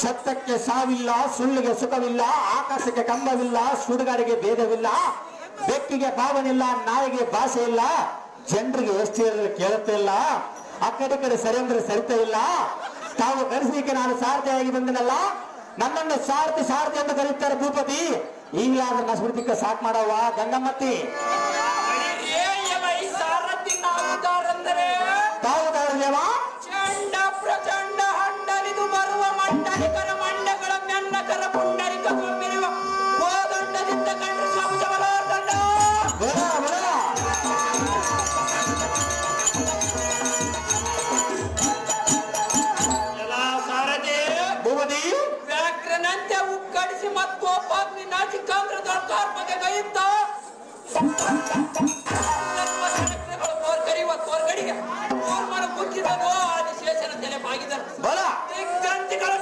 ಸತ್ಯಕ್ಕೆ ಸಾವಿಲ್ಲ, ಸುಳ್ಳಿಗೆ ಸುಖವಿಲ್ಲ, ಆಕಾಶಕ್ಕೆ ಕಂಬವಿಲ್ಲ, ಸುಡುಗಾಡಿಗೆ ಭೇದವಿಲ್ಲ, ಬೆಕ್ಕಿಗೆ ಭಾವನಿಲ್ಲ, ನಾಯಿಗೆ ಭಾಷೆ ಇಲ್ಲ, ಜನರಿಗೆ ಎಷ್ಟು ಹೇಳಿದ್ರೆ ಕೇಳುತ್ತೆ ಇಲ್ಲ, ಆ ಕಡೆ ಸರಿ ಅಂದ್ರೆ ಸರಿತ ಇಲ್ಲ. ತಾವು ಕರೆಸಲಿಕ್ಕೆ ನಾನು ಸಾರಥಿಯಾಗಿ ಬಂದನಲ್ಲ, ನನ್ನನ್ನು ಸಾರಥಿ ಸಾರಥಿ ಅಂತ ಕರೀತಾರೆ ಭೂಪತಿ. ಈಗಲಾದ್ರೆ ನಸ್ಮೃತಿಕ ಸಾಕ್ ಮಾಡವ್ವ ಗಂಗಮ್ಮತ್ತಿ. ತಾವುದಾರದೇವ ಚಂಡ ಪ್ರಚಂಡ ಹಂಡಲಿದು ಬರುವ ಮಂಡಲಿಕರ ಮಂಡಗಳ ಮೆನ್ನಕರ ಪುಂಡರಿಕ ಕೊಂಬಿರುವ ಗೋದಂಡದಿಂದ ಕಂಡು ಸ್ವಾಮಿಜವಲಾರ್ದಂಡ ಸಾರಥಿ ಭೂಪತಿ ವ್ಯಾಘ್ರನಂತೆ ಉಕ್ಕಡಿಸಿ ಮತ್ತೊಬ್ಬಾಗ್ನಿ ನಾಚಿಕಾಂಧ್ರದೊಳ ಕಾರ್ಪಕ್ಕೆ ಕೈಯುತ್ತ ತೋರ್ಕರಿಯುವ ತೋರ್ಗಡಿಗೆ ತೋರ್ಮನ ಕುಚ್ಚಿದನೋ ಆದಿಶೇಷನ ತಲೆ ಬಾಗಿದರು ಬಲ ದಿಗ್ಗಂತಿಗಳ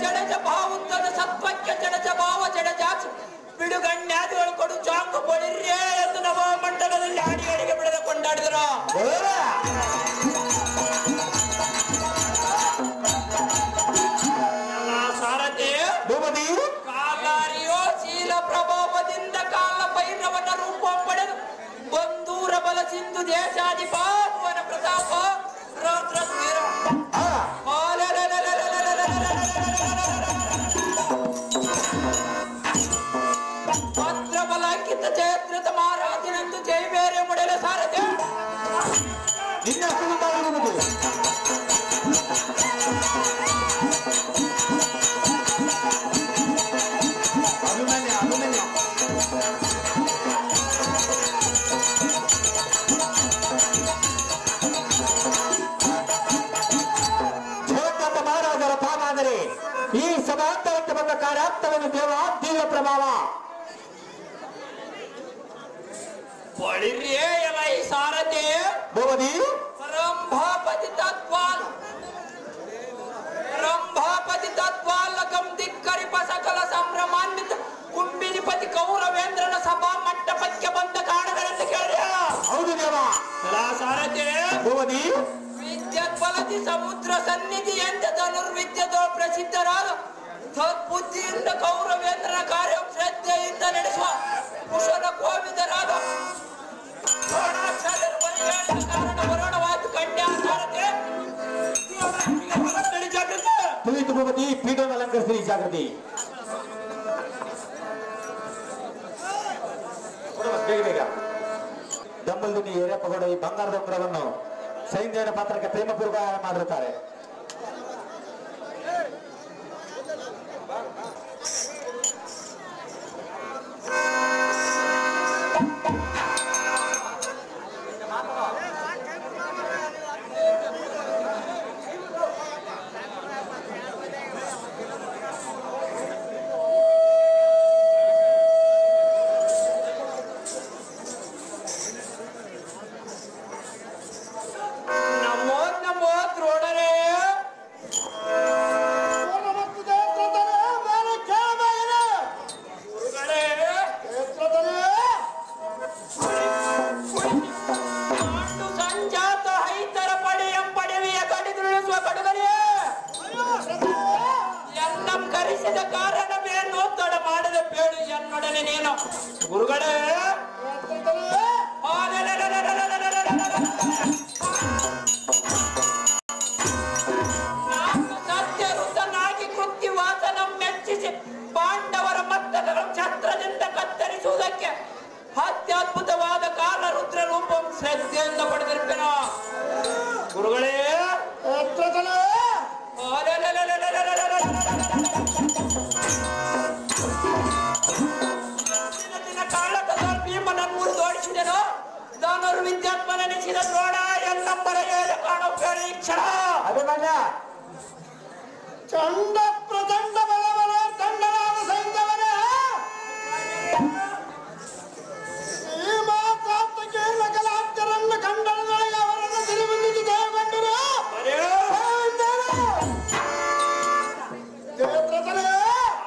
ಜಡಜ ಭಾವುತ್ತದ ಸತ್ವಕ್ಕೆ ಜಡಜ ಭಾವ ಜಡಜಾಚು ಬಿಡುಗಣ್ಯಾದಿಗಳು ಕೊಡು ಚಾಂಕು ಬಳಿರ್ಯೇ ಎಂದು ನವ ಮಂಡಲದಲ್ಲಿ ಹಾಡಿ ಅಡಿಗೆ ಬಿಡದ ಕೊಂಡಾಡಿದರು. ಸಾರಥಿ ಭೂಪತಿ ಕಾಲಾರಿಯೋ ಶೀಲ ಪ್ರಭಾವದಿಂದ ಕಾಲ ಭೈರವನ ರೂಪ ಪಡೆದು ಕಿತ್ತ ಚೈತ್ರದ ಮಾರಾತಿನಂದು ಜೈ ಬೇರೆ ಮುಡಲ ಸಾರಥೆ ನಿನ್ನ ಹೆಸರು ಅಭಿಮನ್ಯ ಅಭಿಮನ್ಯ ಜಗತ್ತ ಮಹಾರಾಜರ ಪಾಮಾದರೆ ಈ ಸಮಾಂತರಕ್ಕೆ ಬಂದ ಕಾರ್ಯಾರ್ಥವನ್ನು ದೇವ ದಿವ್ಯ ಪ್ರಭಾವ ಬಳಿರಿಯೇ ಎಲ್ಲ ಈ ಸಾರಥಿ ಭವದಿ ರಂಭಾಪತಿ ತತ್ವಾಲಕಂ ಧಿಕ್ಕರಿಪ ಸಕಲ ಸಂಭ್ರಮಾನ್ವಿತ ಕುಂಬಿನಿಪತಿ ಕೌರವೇಂದ್ರನ ಸಭಾ ಮಂಟಪಕ್ಕೆ ಬಂದ ಕಾರಣಗಳನ್ನು ಕೇಳಿಯ ಹೌದು ದೇವ ಸಾರಥಿ ಭವದಿ ವಿದ್ಯತ್ಫಲತಿ ಸಮುದ್ರ ಸನ್ನಿಧಿ ಎಂದ ಧನುರ್ವಿದ್ಯದೋ ಪ್ರಸಿದ್ಧರಾದ ಸದ್ಬುದ್ಧಿಯಿಂದ ಕೌರವೇಂದ್ರನ ಕಾರ್ಯ ಶ್ರದ್ಧೆಯಿಂದ ನಡೆಸುವ ಕುಶಲ ಕೋವಿದರಾದ ಕಾರಣ ವರುಣವಾದ ಕನ್ಯಾ ಸಾರಥಿ ಜಾಗೃತಿ ತಿಳಿತು ಭವತಿ ಪೀಠವನ್ನು ಅಲಂಕರಿಸಿ ಜಾಗೃತಿ ಬೇಗ ಬೇಗ ದಮ್ಮಲ್ದುನಿ ಹಿರಿಯಪ್ಪಗೌಡ ಈ ಬಂಗಾರದ ಉಂಗುರವನ್ನು ಸೈನ್ಯನ ಪಾತ್ರಕ್ಕೆ ಪ್ರೇಮಪೂರ್ವಕ ಮಾಡಿರುತ್ತಾರೆ. ಕಾರಣವೇನು ತಡ ಮಾಡದ ಬೇಡು ಎನ್ನೊಡನೆ ನೀನು ಗುರುಗಳೇ ನಾನು ಸತ್ಯರುತನಾಗಿ ಕೃತ್ಯವಾಸನ ಮೆಚ್ಚಿಸಿ ಪಾಂಡವರ ಮಸ್ತಕಗಳು ಛತ್ರದಿಂದ ಕತ್ತರಿಸುವುದಕ್ಕೆ ಅತ್ಯದ್ಭುತವಾದ ಕಾಲರುದ್ರ ರೂಪ ಶ್ರದ್ಧೆಯಿಂದ ಪಡೆದಿರುತ್ತೇನೋ ಗುರುಗಳೇ ಭೀಮನನ್ನು ತೋಡಿಸಿದೆನು ಧನುರ್ವಿದ್ಯಾತ್ಮನೆನಿಸಿದ ದ್ರೋಣ ಎನ್ನಂಬರ ಏಳು ಕಾಣೋ ಪರೀಕ್ಷಣ ಅಭಿಮನ್ಯ ಚಂಡ ಪ್ರಚಂಡ ಬಲವನ ತಂಡನಾದ ಸೈನ್ಯವನೇ ಈ ಮಾತಾತ್ಮಕ್ಕೆ ನಕಲಾಂತರನ್ನು ಕಂಡನೊಳಗೆ ಅವರನ್ನು ತಿರುಗಿದ್ದು ಜಯಗೊಂಡರು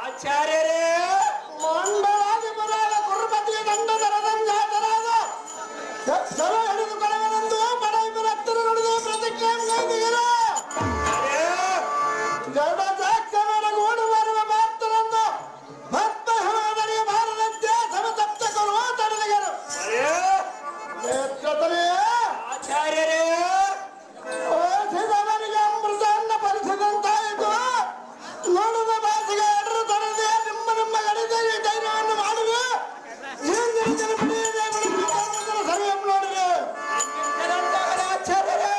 ಆಚಾರ್ಯರೇ ಮಂಡಲಾಧಿಪರಾದ ಕುರುಪತಿಯ ದಂಡದ ರಥಂಜಾತರಾದ ಸರ ಹಿಡಿದುಕೊಳ್ಳವೆಂದು ಬಡವಿನ ಹತ್ತಿರ ನುಡಿದು ಪ್ರತಿಜ್ಞೆ ಕೈದಿಗೆರು ಗರುಡ ಸಾಕ್ಷರ ಗೂಡು ಬರುವ ಮಾತರಂದು ಭಕ್ತ ಹಿಮದರಿಗೆ ಬಾರದಂತೆ ಸಮತಪ್ತಕರು ತಡೆದರು ಆಚಾರ್ಯರೇ ಓದಿದವನಿಗೆ ಅಮೃತವನ್ನು ಪರಿಸಿದಂತಾಯಿತು ನೋಡಿದ ಭಾಷೆಗೆ ಎಡರು ತರದೆ ನಿಮ್ಮ ಗಡಿದೆ ಈ ಧೈರ್ಯವನ್ನು ಮಾಡಿದೆ ಸರಿಯಂ ನೋಡಿದೆ ಆಚಾರ್ಯರೇ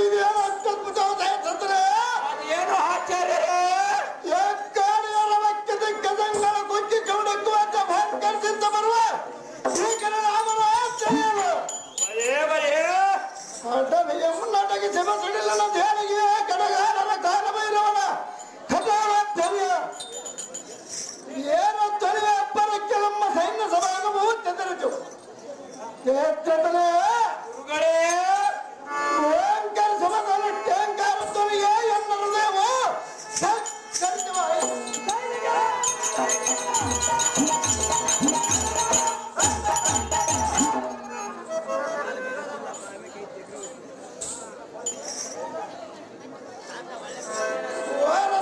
ಇದೇನು ಅತ್ಯದ್ಭುತವಾದ ತಂದ್ರೆ ಅದೇನು ಆಚಾರ್ಯರೇ ಎಕ್ಕಾಡಿಯರ ವಕ್ಯ ದಿಗ್ಗಜಗಳ ಕುಕ್ಕಿ ಕೌಡಕ್ಕುವಂತ ಭಯಂಕರದಿಂದ ಬರುವ ಶ್ರೀಕರ ರಾಮನ ಆಶ್ಚರ್ಯರು ಅಡ್ಡವಿಗೆ ಮುನ್ನಡೆಗೆ ಶಿವ ಸಿಡಿಲನ ಧ್ಯಾನಿಗೆ ಕಡಗಾರರ ಕಾಲಭೈರವನ ಕಠೋರಾಧ್ವರ್ಯ ಏನು ತೊಳೆಯ ಅಪ್ಪರಕ್ಕೆ ನಮ್ಮ ಸೈನ್ಯ ಸಭಾಗಮವು ಚಂದರಿತು ಕ್ಷೇತ್ರದಲ್ಲಿ ಗುರುಗಳೇ ಓಂಕಾರ ಸಭದಲ್ಲಿ ಟೇಂಕಾರ ತೊಳೆಯ ಎನ್ನ ಹೃದಯವು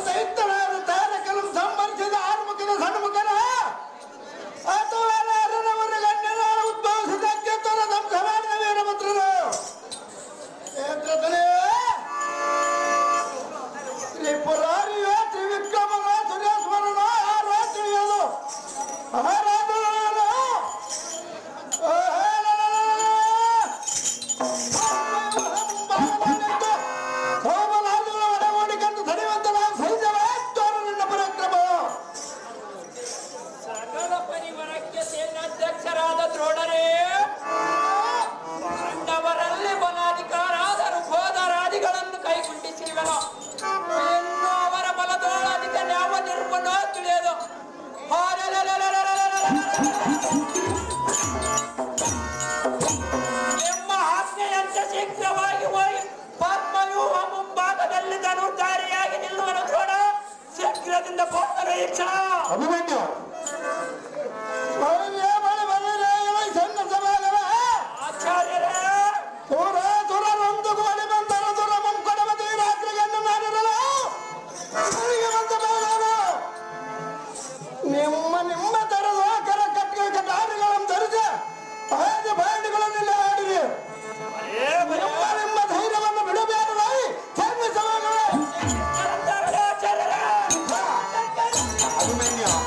ದೈತ್ಯರಾದ ತಾರಕಲಂ ಸಂಬಂಧಿಸಿದ ಆರ್ಮುಖದ ಸಣ್ಮುಖನ ಅಥವಾ ಅರನವರ ಗಣ್ಯರ ಉದ್ಭವಿಸಿದ ಅತ್ಯಂತರ ಧ್ವಂಸ ಮಾಡಿದ ವೀರಭದ್ರರು ಕ್ಷೇತ್ರದಲ್ಲಿ ತ್ರಿಪುರಾರಿಯ ತ್ರಿವಿಕ್ರಮನ ಸುರೇಶ್ವರನ ಆ ರಾತ್ರಿಯದು ರಣದಿಂದ ಪೋತರ ಇಚ್ಛ ಅಭಿಮನ್ಯು ಆಚಾರ್ಯರೇ ನಿಮ್ಮ ತರದ ಕಟಾರಿಗಳನ್ನು ಧರಿಸಿ ಬಾಯಿಗಳನ್ನೆಲ್ಲ ಆಡಿರಿ. ನಿಮ್ಮ ಧೈರ್ಯವನ್ನು ಬಿಡಬೇಡ ಅಭಿಮನ್ಯು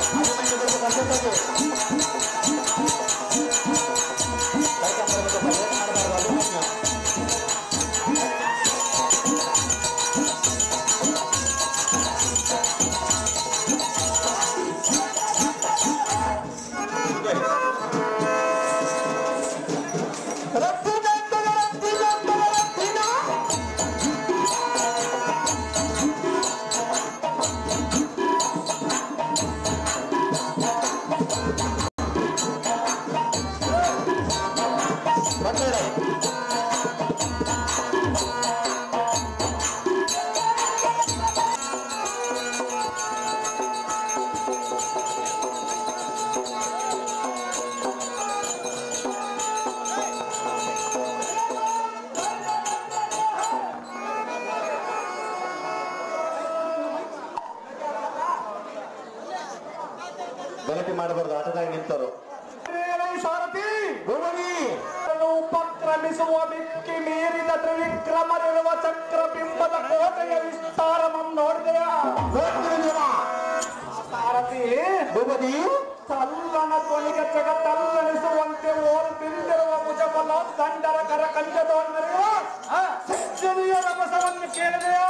ಗಲಾಟೆ ಮಾಡಬಾರ್ದು. ಆಟದಾಗ ನಿಂತರು ಸಾರಥಿ ಉಪಕ್ರಮಿಸುವ ಮಿಕ್ಕಿ ಮೀರಿದ ತ್ರಿವಿಕ್ರಮರಿರುವ ಚಕ್ರ ಬಿಂಬದ ಕೋಟೆಯ ವಿಸ್ತಾರವನ್ನು ನೋಡಿದೆಯಾ ಸಾರಥಿ? ಭೂಪತಿ ತಲ್ಲಣ ಧ್ವನಿಗೆ ಜಗತ್ತಲ್ಲಣಿಸುವಂತೆ ಓಲ್ ಬಿಂದಿರುವ ಭುಜಬಲ ದಂಡರ ಕರ ಕಂಜದೊಂದಿರುವ ಸಜ್ಜನಿಯ ರಭಸವನ್ನು ಕೇಳಿದೆಯಾ?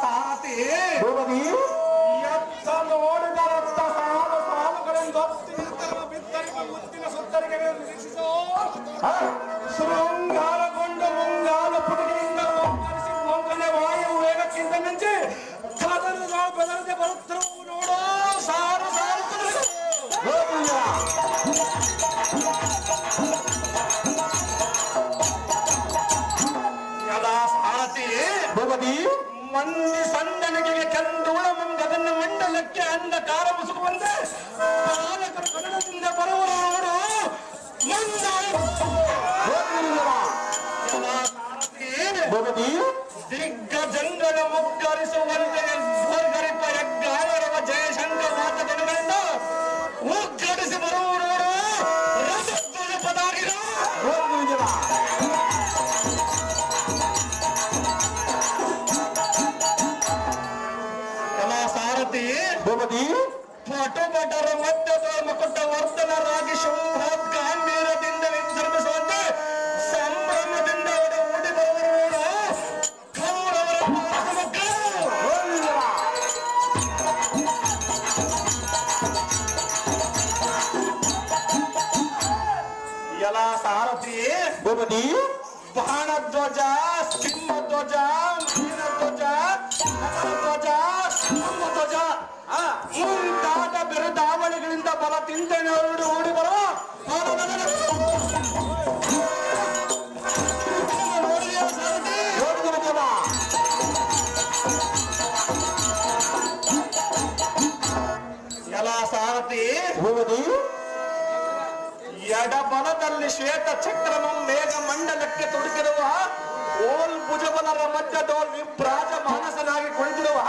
ಸಾರಥಿ ಎತ್ತ ನೋಡಿದ ರಕ್ತ ಸಾಲು ಸಾಲುಗಳಿಂದ ಬಿತ್ತರಿವ ಮುತ್ತಿನ ಸುತ್ತರಿಗೆ ನಿರೀಕ್ಷಿಸೋ ಶೃಂಗಾರಗೊಂಡ ಮುಂಗಾಲ ಪುಟಗಳಿಂದ ಒಕ್ಕರಿಸಿ ಮೊಂಕನೆ ವಾಯು ವೇಗಕ್ಕಿಂತ ಮಿಂಚಿ ಕದಲು ನಾವು ಬೆದರದೆ ಬರುತ್ತಿರುವು ನೋಡೋ ಸಾರು ಸಾರು ಯದಾ ಸಾರಥಿ ಭೂಪತಿ ಮಂದಿ ಸಂದನಿಗೆ ಕೆಂದುಳ ಮುಂಗದನ್ನ ಮಂಡಲಕ್ಕೆ ಅಂಧಕಾರ ಮುಸುಕುವಂತೆ ಪಾಲಕರು ಕನ್ನಡದಿಂದ ಬರುವರು ನೋಡು ಭೂಪತಿ ದಿಗ್ಗಜಂಗನ ಮುಗ್ಗರಿಸುವಂತೆ ಸ್ವರ್ಗರಿಪ ಯಜ್ಞಾಯರವ ಜಯಶಂಕರ ಮಾತಗಳಿಂದ ಮುಗ್ಗರಿಸಿ ಬರುವರು ನೋಡು ರಸಧ್ವಜ ಪದಾಗಿರ ಸಾರಥಿ ಭೂಪತಿ ಪಟುಪಟರ ಮಧ್ಯದ ಮಕುಟ ವರ್ತನರಾಗಿ ಶುಂಭೋದ್ಗಾಂಭೀರ್ಯದಿಂದ ವಿಜೃಂಭಿಸುವಂತೆ ಸಂಭ್ರಮದಿಂದ ಓಡಿ ಬರುವರು ಕೌರವರ ಎಲ್ಲ ಸಾರಥಿ ಭೂಪತಿ ಬಾಣಧ್ವಜ ಸಿಂಹಧ್ವಜ ಮೀನಧ್ವಜ ನಗರಧ್ವಜ ಧ್ವಜ ಮುಂತಾದ ಬಿರುದಾವಳಿಗಳಿಂದ ಬಲ ತಿಂತೇನೆ ಓಡಿ ಬರುವ ಎಲ್ಲ ಸಾರಥಿ ಭೂಪತಿ ಎಡಬಲದಲ್ಲಿ ಶ್ವೇತ ಚಕ್ರಮ ಮೇಘ ಮಂಡಲಕ್ಕೆ ತುಡುಕಿರುವ ಓಲ್ ಭುಜಬಲರ ಮಧ್ಯದೋಲ್ ವಿಭ್ರಾಜ ಮಾನಸನಾಗಿ ಕುಳಿತಿರುವ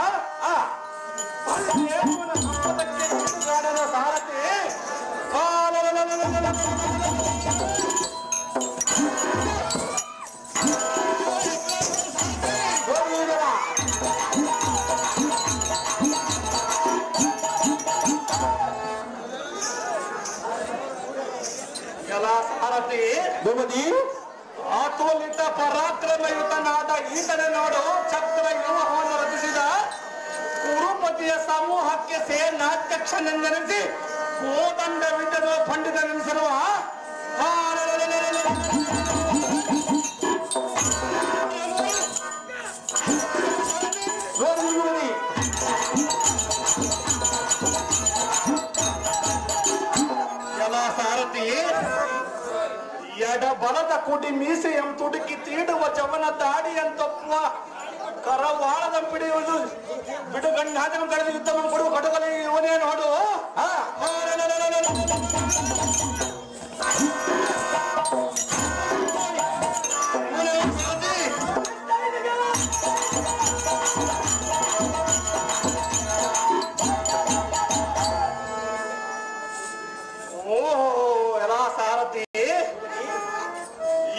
ಸಾರಥಿ ಎಲ್ಲ ಸಾರಥಿ ಭೂಪತಿ ಆತೋಲಿತ ಪರಾಕ್ರಮಯುತನಾದ ಈತನ ನೋಡು ಚಕ್ರ ವ್ಯೂಹವನ್ನು ರಚಿಸಿದ ಕುರುಪತಿಯ ಸಮೂಹಕ್ಕೆ ಸೇನಾಧ್ಯಕ್ಷನೆಂದೆನಿಸಿ ಕೋದಂಡ ವಿದ್ಯದ ಪಂಡಿತನೆನಿಸಿರುವ ಎಲ್ಲ ಸಾರಥಿ ಎಡಬಲದ ಮೀಸೆಯಂ ತುಡುಕಿ ತೀಡುವ ಚವನ ದಾಡಿಯಂತೊಪ್ಪುವ ಕರವಾಳದ ಪಿಡಿಯುವುದು ಬಿಡುಗಣ್ಣಾದ ಕಳೆದ ಯುದ್ಧ ಕೊಡುವ ಕಟುಕಲಿ ಇವನೇ ನೋಡು. ಸಾರಥಿ,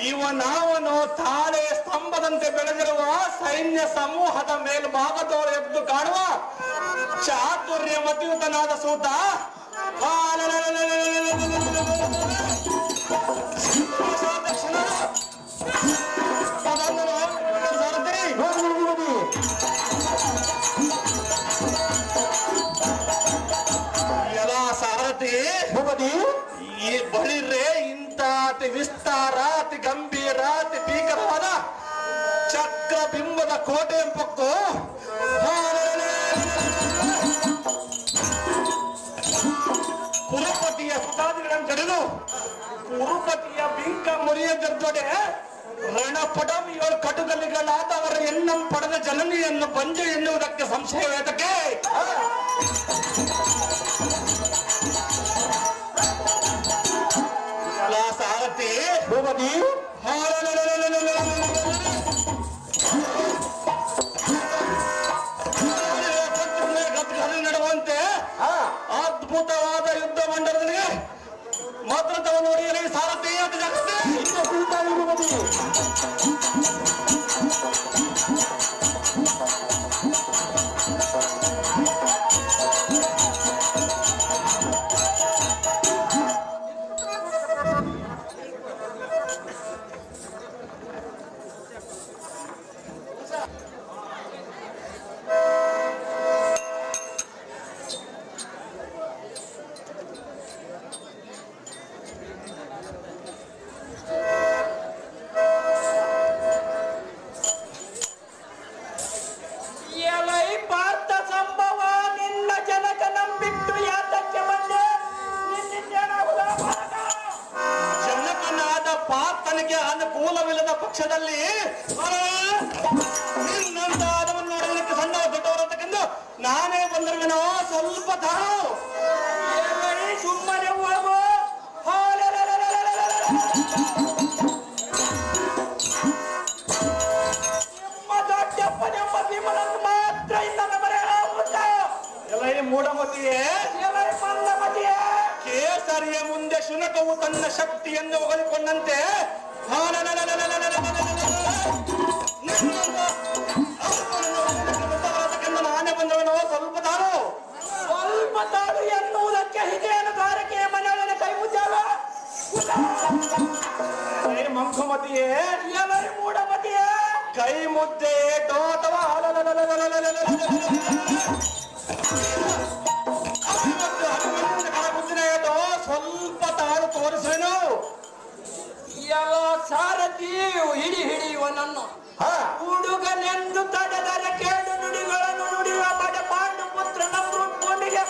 ಇವನಾವನು ತಾಳೆ ಸ್ತಂಭದಂತೆ ಬೆಳೆದಿರುವ ಸೈನ್ಯ ಸಮೂಹದ ಮೇಲ್ಭಾಗದೋಳು ಎದ್ದು ಕಾಣುವ ಚಾತುರ್ಯ ಮತಿಯುತನಾದ ಸೂತ. ಸಾರಥಿ, ಈ ಬಳಿರೆ ಇಂಥ ಅತಿ ವಿಸ್ತಾರ, ಅತಿ ಗಂಭೀರ, ಅತಿ ಭೀಕರವಾದ ಚಕ್ರ ಬಿಂಬದ ಕೋಟೆ ಎಂಬಕ್ಕೂ ಕುರುಪತಿಯ ಸುತಾದಿಗಳನ್ನು ತಡೆದು ಕುರುಪತಿಯ ಬಿಂಕ ಮುರಿಯದೊಡೆ ರಣಪಡಂ 7 ಕಟುಕಲಿಗಳಾದ ಅವರ ಎನ್ನಂ ಪಡೆದ ಜನನಿಯನ್ನು ಬಂಜೆ ಎನ್ನುವುದಕ್ಕೆ ಸಂಶಯವೇತಕ್ಕೆ? ಸಾರಥಿ, ನಡುವಂತೆ ಅದ್ಭುತವಾದ ಯುದ್ಧ ಮಂಡಲದಲ್ಲಿ ಮಾತೃತ್ವ ನೋಡಿ ಸಾರಥಿ ಅನುಕೂಲವಿಲ್ಲದ ಪಕ್ಷದಲ್ಲಿ ಇನ್ನೊಂದಾದವನ್ನು ನೋಡಲಿಕ್ಕೆ ಸಣ್ಣ ದೊಡ್ಡವರತಕ್ಕೆಂದು ನಾನೇ ಬಂದಿರುವೆನೋ. ಸ್ವಲ್ಪ ಸುಮ್ಮನೆ ಹೋಗು. ನಿಮ್ಮ ದೊಡ್ಡಪ್ಪನೆಂಬ ಭೀಮನನ್ನು ಮಾತ್ರ ಇಂದ ಬರೆಯಲಾಗುತ್ತ. ಎಲೈ ಮೂಢಮತಿಯೇ, ಎಲೈ ಮಂದಮತಿಯೇ, ಕೇಸರಿಯ ಮುಂದೆ ಶುನಕವು ತನ್ನ ಶಕ್ತಿಯನ್ನು ಹೊಗಳಿಕೊಂಡಂತೆ ನಾನೇ ಬಂದವನೋ. ಸ್ವಲ್ಪ ತಾಳು ಎನ್ನುವುದಕ್ಕೆ ಹಿರಿಯನ ಧಾರಕೆಯ ಮನೆಯೊಳಗೆ ಕೈ ಮುದ್ದಾವ. ಮಂಕುಮತಿಯೇ, ಎಲೈ ಮೂಢಮತಿಯೇ, ಕೈ ಮುದ್ದೆ ಏಟೋ ಅಥವಾ ಮುದ್ದಿನ ಏಟೋ ಸ್ವಲ್ಪ ತಾಳು ತೋರಿಸೇನು. ಎಲ್ಲ ಸಾರಥಿಯು ಹಿಡಿಯುವನನ್ನು ಹುಡುಗನೆಂದು ತಡೆದರೆ ಕೇಳು ನುಡಿಗಳನ್ನು ನುಡಿಯುವ ಬಡ ಪಾಂಡು ಪುತ್ರನ ಭೂಮಿಗೆ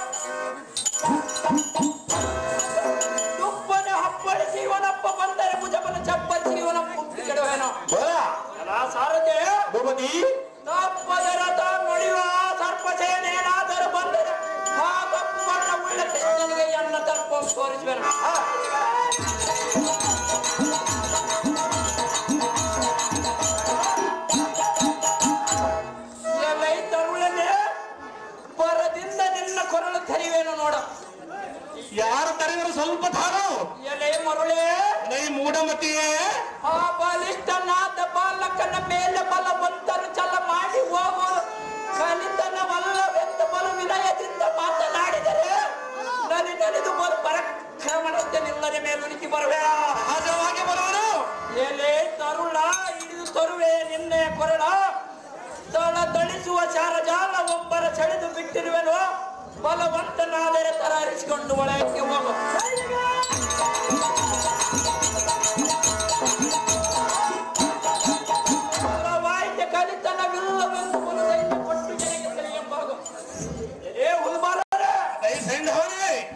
ದುಪ್ಪನೆ ಹಪ್ಪಳಿಸಿ ಇವನಪ್ಪ ಬಂದರೆ ಭುಜಬಲ ಚಪ್ಪಲಿಸಿ ಇವನಪ್ಪ ಕೆಡುವೇನೋ. ಸಾರಥಿ ತಪ್ಪದರ ನುಡಿಯುವ ಸರ್ಪಸೇನೇನಾದರೂ ಬಂದರೆ ಆ ತಪ್ಪಣ್ಣ ಉಳ್ಳ ಕೃಷ್ಣನಿಗೆ ಎನ್ನ ತಪ್ಪ ತೋರಿಸುವೆನು. ಬರದಿಂದ ನಿನ್ನ ಕೊರಳು ತರಿವೇನು ನೋಡ. ಯಾರು ತರಿವರು ಸ್ವಲ್ಪ ತಾರು. ಎಲೆ ಮರುಳೇ, ನೈ ಮೂಢಮತಿಯೇ, ಆ ಬಲಿಷ್ಠನಾದ ಬಾಲಕನ ಮೇಲೆ ಬಲವಂತರು ಛಲ ಮಾಡಿ ಹೋಗುವ ಕಲಿತನವಲ್ಲವೆಂದು ಬಲು ವಿನಯದಿಂದ ಮಾತನಾಡಿದರೆ ನಲಿದು ಬರು ಪರಕ್ರಮಣತೆ ನಿಲ್ಲದ ಮೇಲುಣಿಕಿ ಬರುವೆ. ಸಹಜವಾಗಿ ಬರುವರು. ಎಲೆ ತರುಳ ಹಿಡಿದು ತರುವೆ ನಿನ್ನೆ ಕೊರಳ ತಳ ತಳಿಸುವ ಚಾರಜಾಲ ಒಬ್ಬರ ಸೆಳೆದು ಬಿಟ್ಟಿರುವೆನು. ಬಲವಂತನಾದರೆ ತರಾರಿಸಿಕೊಂಡು ಒಳಕ್ಕೆ ಹೋಗು. ಬಲವಾಯ್ತೆ ಕಲಿತನವಿಲ್ಲವೆಂದು ಸೈನ್ಯ ಕೊಟ್ಟು ಜನಕ್ಕೆ ತಿಳಿಯಂಬಾಗು. ಏ ಹುಲ್ಬಾಲರೇ,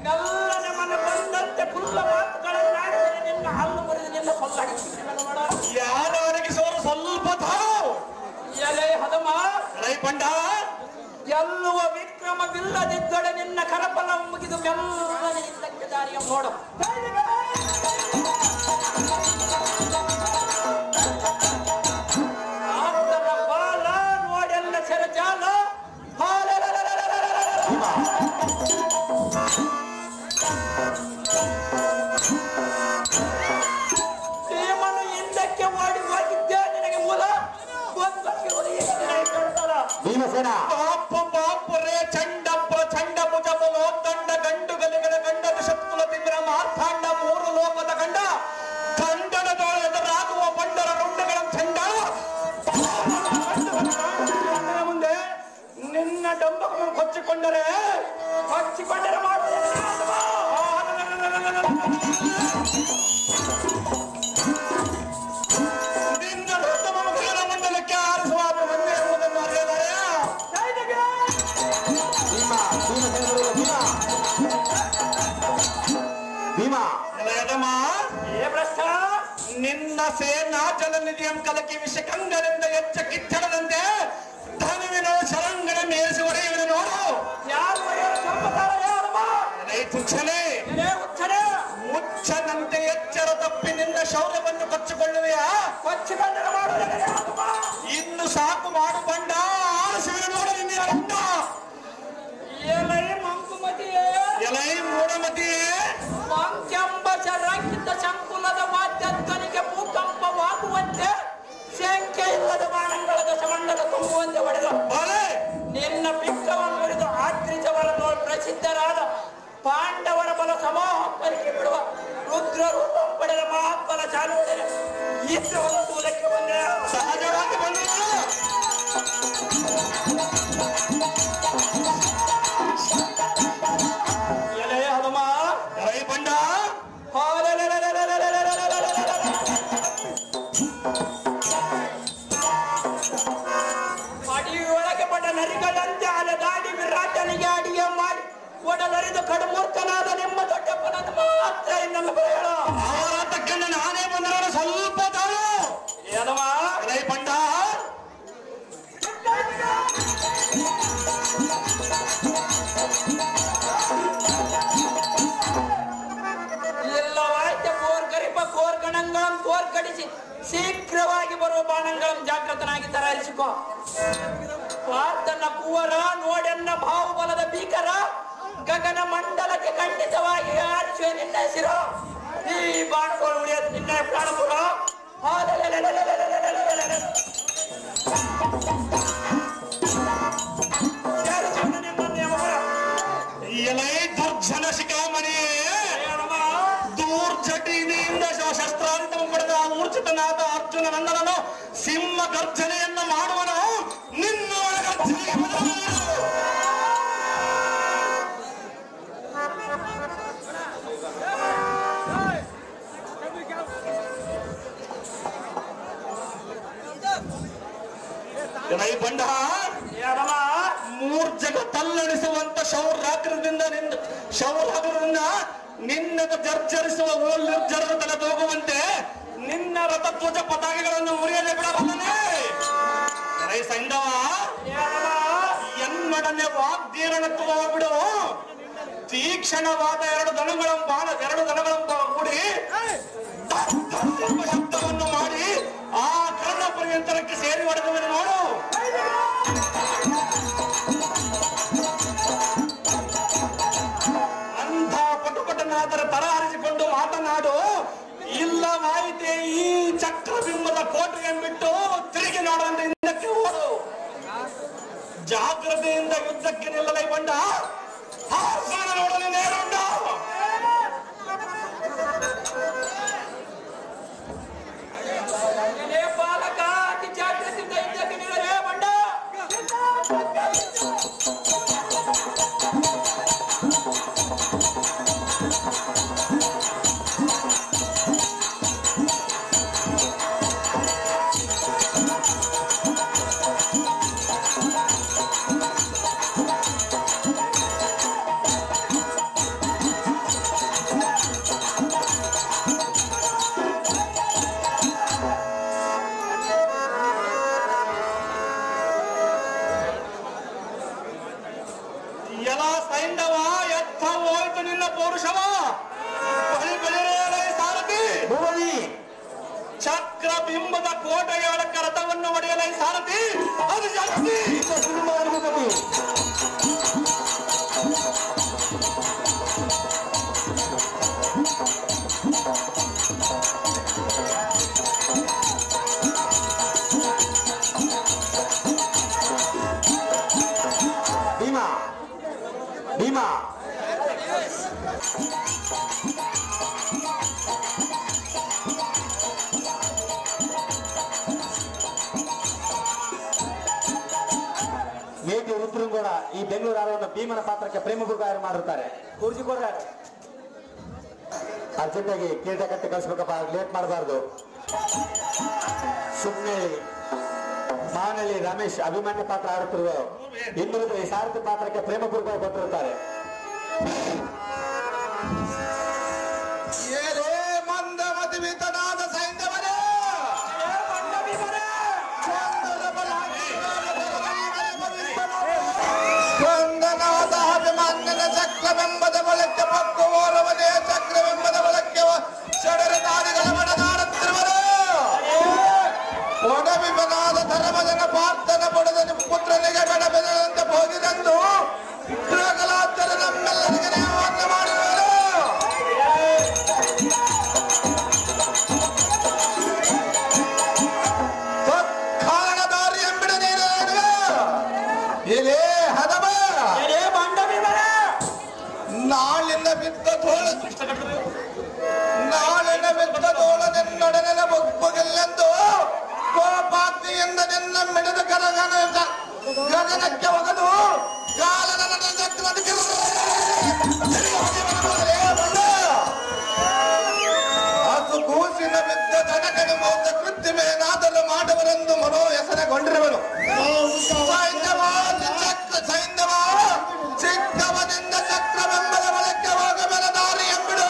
ಮೆಲ್ಲನೆ ಮನ ಬಂದಂತೆ ಫುಲ್ಲ ಮಾತುಗಳನ್ನಾಡಿದರೆ ನಿನ್ನ ಹಲ್ಲು ಮುರಿದು ನಿನ್ನ ಕೊಲ್ಲ ಹಿಡಿಸಿರುವೆನು ನೋಡ. ಬಂಡ ಗೆಲ್ಲುವ ವಿಕ್ರಮವಿಲ್ಲದಿದ್ದೊಡೆ ನಿನ್ನ ಕರಪಲ ಮುಗಿದು ಮೆಲ್ಲನೆ ಹಿಂದಕ್ಕೆ ದಾರಿಯ ನೋಡು. ಆತನ ಬಾಲ ನೋಡೆಲ್ಲ ಸೆರಜಾಲ ಭೀಮನು ಹಿಂದಕ್ಕೆ ಓಡಿ ಹೋಗಿದ್ದೆ ನಿನಗೆ ಮೂಲ ಭೀಮಸೇನ ಪಾಪು ಪಾಪುರೇ ಚಂಡಪ್ಪ ಚಂಡ ಭುಜಬಲೋ ತಂಡ ಗಂಡು ಗಲಿಗಳ ಗಂಡದ ಶತ್ರುಲ ತಿಂದ್ರ ಮಾರ್ಥಾಂಡ ಮೂರು ಲೋಕದ ಗಂಡ ಖಂಡನದೊಳಗೆದರಾಗುವ ಬಂಡರ ರುಂಡಗಳ ಚಂಡ ಮುಂದೆ ನಿನ್ನ ಡಂಬಕವನ್ನು ಕೊಚ್ಚಿಕೊಂಡರೆ ಮಾಡುತ್ತೇನೆ. ನಿನ್ನ ಉತ್ತಮ ಮುಖರ ಮಂಡಲಕ್ಕೆ ಆರಿಸುವ ಬಂದೆ ಎಂಬುದನ್ನು ಅರಿಯಲಾರೆ. ನಿನ್ನ ಸೇನಾ ಜಲನಿಧಿಯಂ ಕಲಕಿ ವಿಷಕಂಗರಿಂದ ಎಚ್ಚ ಕಿಚ್ಚಡದಂತೆ ಧನುವಿನ ಶರಂಗಣ ಮೇರಿಸಿ ಹೊಡೆಯುವುದು ನೋಡು. ಮುಚ್ಚನಂತೆ ಎಚ್ಚರ ತಪ್ಪಿ ನಿನ್ನ ಶೌರ್ಯವನ್ನು ಕೊಚ್ಚಿಕೊಳ್ಳುವೆಯಾ? ಇನ್ನು ಸಾಕು ಮಾಡು ಬಂಡ ಆರಿಸುವೆ ನೋಡು ನಿನ್ನ ಅರ್ಥ. ಎಲೈ ಮೂಢಮತಿಯೇ ಮಂಕೆಂಬ ಶರಂಕಿತ ಸಂಕುಲದ ಮಾಧ್ಯಸ್ಥನಿಗೆ ಭೂಕಂಪವಾಗುವಂತೆ ಶಂಕೆ ಇಲ್ಲದ ಬಾಣಗಳ ದಶಮಂಡಲ ತುಂಬುವಂತೆ ಹೊಡೆದ ನಿನ್ನ ಪಿಕ್ಕವನ್ನು ಮುರಿದು ಆದ್ರಿಜವರನ್ನು ಪ್ರಸಿದ್ಧರಾದ ಪಾಂಡವರ ಬಲ ಸಮೂಹಕ್ಕೆ ಬಿಡುವ ರುದ್ರ ರೂಪ ಪಡೆದ ಮಹಾತ್ಮನ ಚಾಲುವಡೆ ಯುದ್ಧವನ್ನು ದೂರಕ್ಕೆ ಬಂದೆ. ಸಹಜವಾಗಿ ಬಂದ ಎಲೆ ಹನುಮ ಎಲೈ ಬಂಡ ಅಡಿಯೊಳಗೆ ಪಡ ನರಿಗಳಂತೆ ಅಲೆದಾಡಿ ವಿರಾಟನಿಗೆ ಅಡಿಗೆ ಮಾಡಿ ಒಡಲರಿದು ಕಡುಮೂರ್ಖನಾದ ನಿಮ್ಮ ದೊಡ್ಡಪ್ಪನನ್ನು ಮಾತ್ರ ಇನ್ನೊಂದು ಬರೆಯಳ ಅವರತಕ್ಕೆ ನಾನೇ ಬಂದಿರೋದು ಸ್ವಲ್ಪ ತಾಳು ಏನವ ಎಲೈ ಬಂಡ ಇಲ್ಲವಾಯ್ತ ಕೋರ್ಗಣಗಳನ್ನು ತೋರ್ಗಡಿಸಿ ಶೀಘ್ರವಾಗಿ ಬರುವ ಬಾಣಗಳನ್ನು ಜಾಗೃತನಾಗಿ ತರಾಯಿಸಿಕೋ. ಪಾರ್ಥನ ಕುವರ ನೋಡೆನ್ನ ಬಾಹುಬಲದ ಭೀಕರ ಗಗನ ಮಂಡಲಕ್ಕೆ ಖಂಡಿತವಾಗಿ ಆರಿಸುವೆ ನಿನ್ನ ಹೆಸರು. ಈ ಬಾಣಗಳು ಉಳಿಯೋದು ನಿನ್ನ ಪ್ರಾಣಪುರ. ಎಲೈ ದುರ್ಜನ ಶಿಖಾಮಣಿಯೇ ದೂರ್ಜಟಿನಿಂದ ಶಸ್ತ್ರಾಂತ ಪಡೆದ ಊರ್ಜಿತನಾದ ಅರ್ಜುನ ನಂದನನು ಸಿಂಹ ಗರ್ಜನೆಯನ್ನು ಮಾಡುವನು ನಿನ್ನ ಗರ್ಜನೆಗೆ ಎಲೈ ಬಂಡ ಮೂರ್ಜಗ ತಲ್ಲಣಿಸುವಂತ ಶೌರ್ಯಾಗ್ರದಿಂದ ನಿನ್ನ ಜರ್ಜರಿಸುವ ನಿರ್ಜರದ ತಲೆ ತೋಗುವಂತೆ ನಿನ್ನ ರಥಧ್ವಜ ಪತಾಕೆಗಳನ್ನು ಮುರಿಯದೆ ಬಿಡಬಲ್ಲನೆ. ಎಲೈ ಸಂಗವ ಎನ್ನಡನೆ ವಾಗ್ದೀರಣತ್ವ ಬಿಡು. ತೀಕ್ಷಣವಾದ ಎರಡು ದನಗಳ ಕೂಡಿ ಶಬ್ದವನ್ನು ಮಾಡಿ ಆ ಕರ್ಣ ಪರ್ಯಂತರಕ್ಕೆ ಸೇರಿ ಹೊಡೆದುವುದು ನೋಡು. ಅಂಥ ಪಟುಪಟನಾದರ ತರ ಹರಿಸಿಕೊಂಡು ಮಾತನಾಡು. ಇಲ್ಲವಾಯಿತೆ ಈ ಚಕ್ರಬಿಂಬದ ಕೋಟೆಯನ್ನು ಬಿಟ್ಟು ತಿರುಗಿ ನೋಡುವಂತ ಹಿಂದಕ್ಕೆ ಹೋದು. ಜಾಗ್ರತೆಯಿಂದ ಯುದ್ಧಕ್ಕೆ ನಿಲ್ಲಲೈ ಬಂಡ ನೋಡಲು ನೇರುಂಡ. ಬಾಲಕ ಅತಿ ಜಾಗೃತಿಯಿಂದ ಯುದ್ಧಕ್ಕೆ ನಿಲ್ಲಲೇ ಬಂಡ. ಪೌರುಷವ ಸಾರಥಿ ಭುವನಿ ಚಕ್ರ ಬಿಂಬದ ಕೋಟೆಯ ರಥವನ್ನು ಒಡೆಯಲೈ ಸಾರಥಿ ಅದು ಶಕ್ತಿ ಶುರು ಮಾಡುವುದಕ್ಕೆ ಭೀಮಾ ಭೀಮಾ ಮೇಟಿ ರುದ್ರಂಗೌಡ ಈ ಬೆಂಗಳೂರು ಆರವನ್ನು ಭೀಮನ ಪಾತ್ರಕ್ಕೆ ಪ್ರೇಮ ಗುರುಗಾರ ಮಾಡಿರ್ತಾರೆ ಕೂರ್ಜಿಕೊಡ್ತಾರೆ ಅರ್ಜೆಂಟಾಗಿ ಕಿರೀಟ ಕಟ್ಟಿ ಕಳಿಸ್ಬೇಕಪ್ಪ ಲೇಟ್ ಮಾಡಬಾರ್ದು ಸುಮ್ಮನೆ ಮಾವನಹಳ್ಳಿ ರಮೇಶ್ ಅಭಿಮಾನ್ಯ ಪಾತ್ರ ಆಡುತ್ತಿರುವ ಇನ್ನುಳಿದ ಈ ಸಾರಥಿ ಪಾತ್ರಕ್ಕೆ ಪ್ರೇಮ ಗುರುಗಾರ ಕೊಟ್ಟಿರುತ್ತಾರೆ ಮಂದಮತಿವಿತನಾದ ಸೈಂಧವರೇ ಸ್ಕಂದನಾದ ಅಭಿಮನ್ಯನ ಚಕ್ರವೆಂಬದ ಬಳಕೆ ಪಕ್ಕು ಓಲವನೇ ಚಕ್ರವೆಂಬದ ಬಳಕೆ ಷಡರ ನಾಡಿಗಳ ಮನದಾಡುತ್ತಿರುವರು ಒಡವಿಪನಾದ ಧರ್ಮಜನ ಪಾರ್ಥನ ಪಡೆದ ಪುತ್ರನಿಗೆ ಬೆಡಬೆದಂತೆ ಹೋಗಿದಂದು ಗೃಹಕಲಾತ್ತರ ನಮ್ಮೆಲ್ಲರಿಗೆ ನೇಮವನ್ನು ಮಾಡಿರುವರು ಕಾರಣದಾರಿ ಎಂಬಿಡ ನೀರು ಇಲೇ ಹದಮ ನಾಳಿನ ಬಿದ್ದ ತೋಳ ನಿನ್ನೊಡನೆನ ಬೊಗ್ಬೊಗೆಲ್ಲೆಂದು ಕೋಪಾಗ್ನಿಯಿಂದ ನಿನ್ನ ಮಿಡಿದ ಗಗನಕ್ಕೆ ಒಗದು ಕಾಲನ ಹಸು ಕೂಸಿನ ಬಿದ್ದ ಜನಗಣ ಮೌತ ಕೃತ್ರಿಮೇನಾದರೂ ಮಾಡುವರೆಂದು ಮನೋ ಹೆಸರಗೊಂಡಿರುವನು ಸೈನ್ಯವ ಚಿಕ್ಕವನಿಂದ ಚಕ್ರವೆಂಬದ ಬಳಕೆ ಹೋಗಬೆಲ ದಾರಿ ಎಂಬಿಡು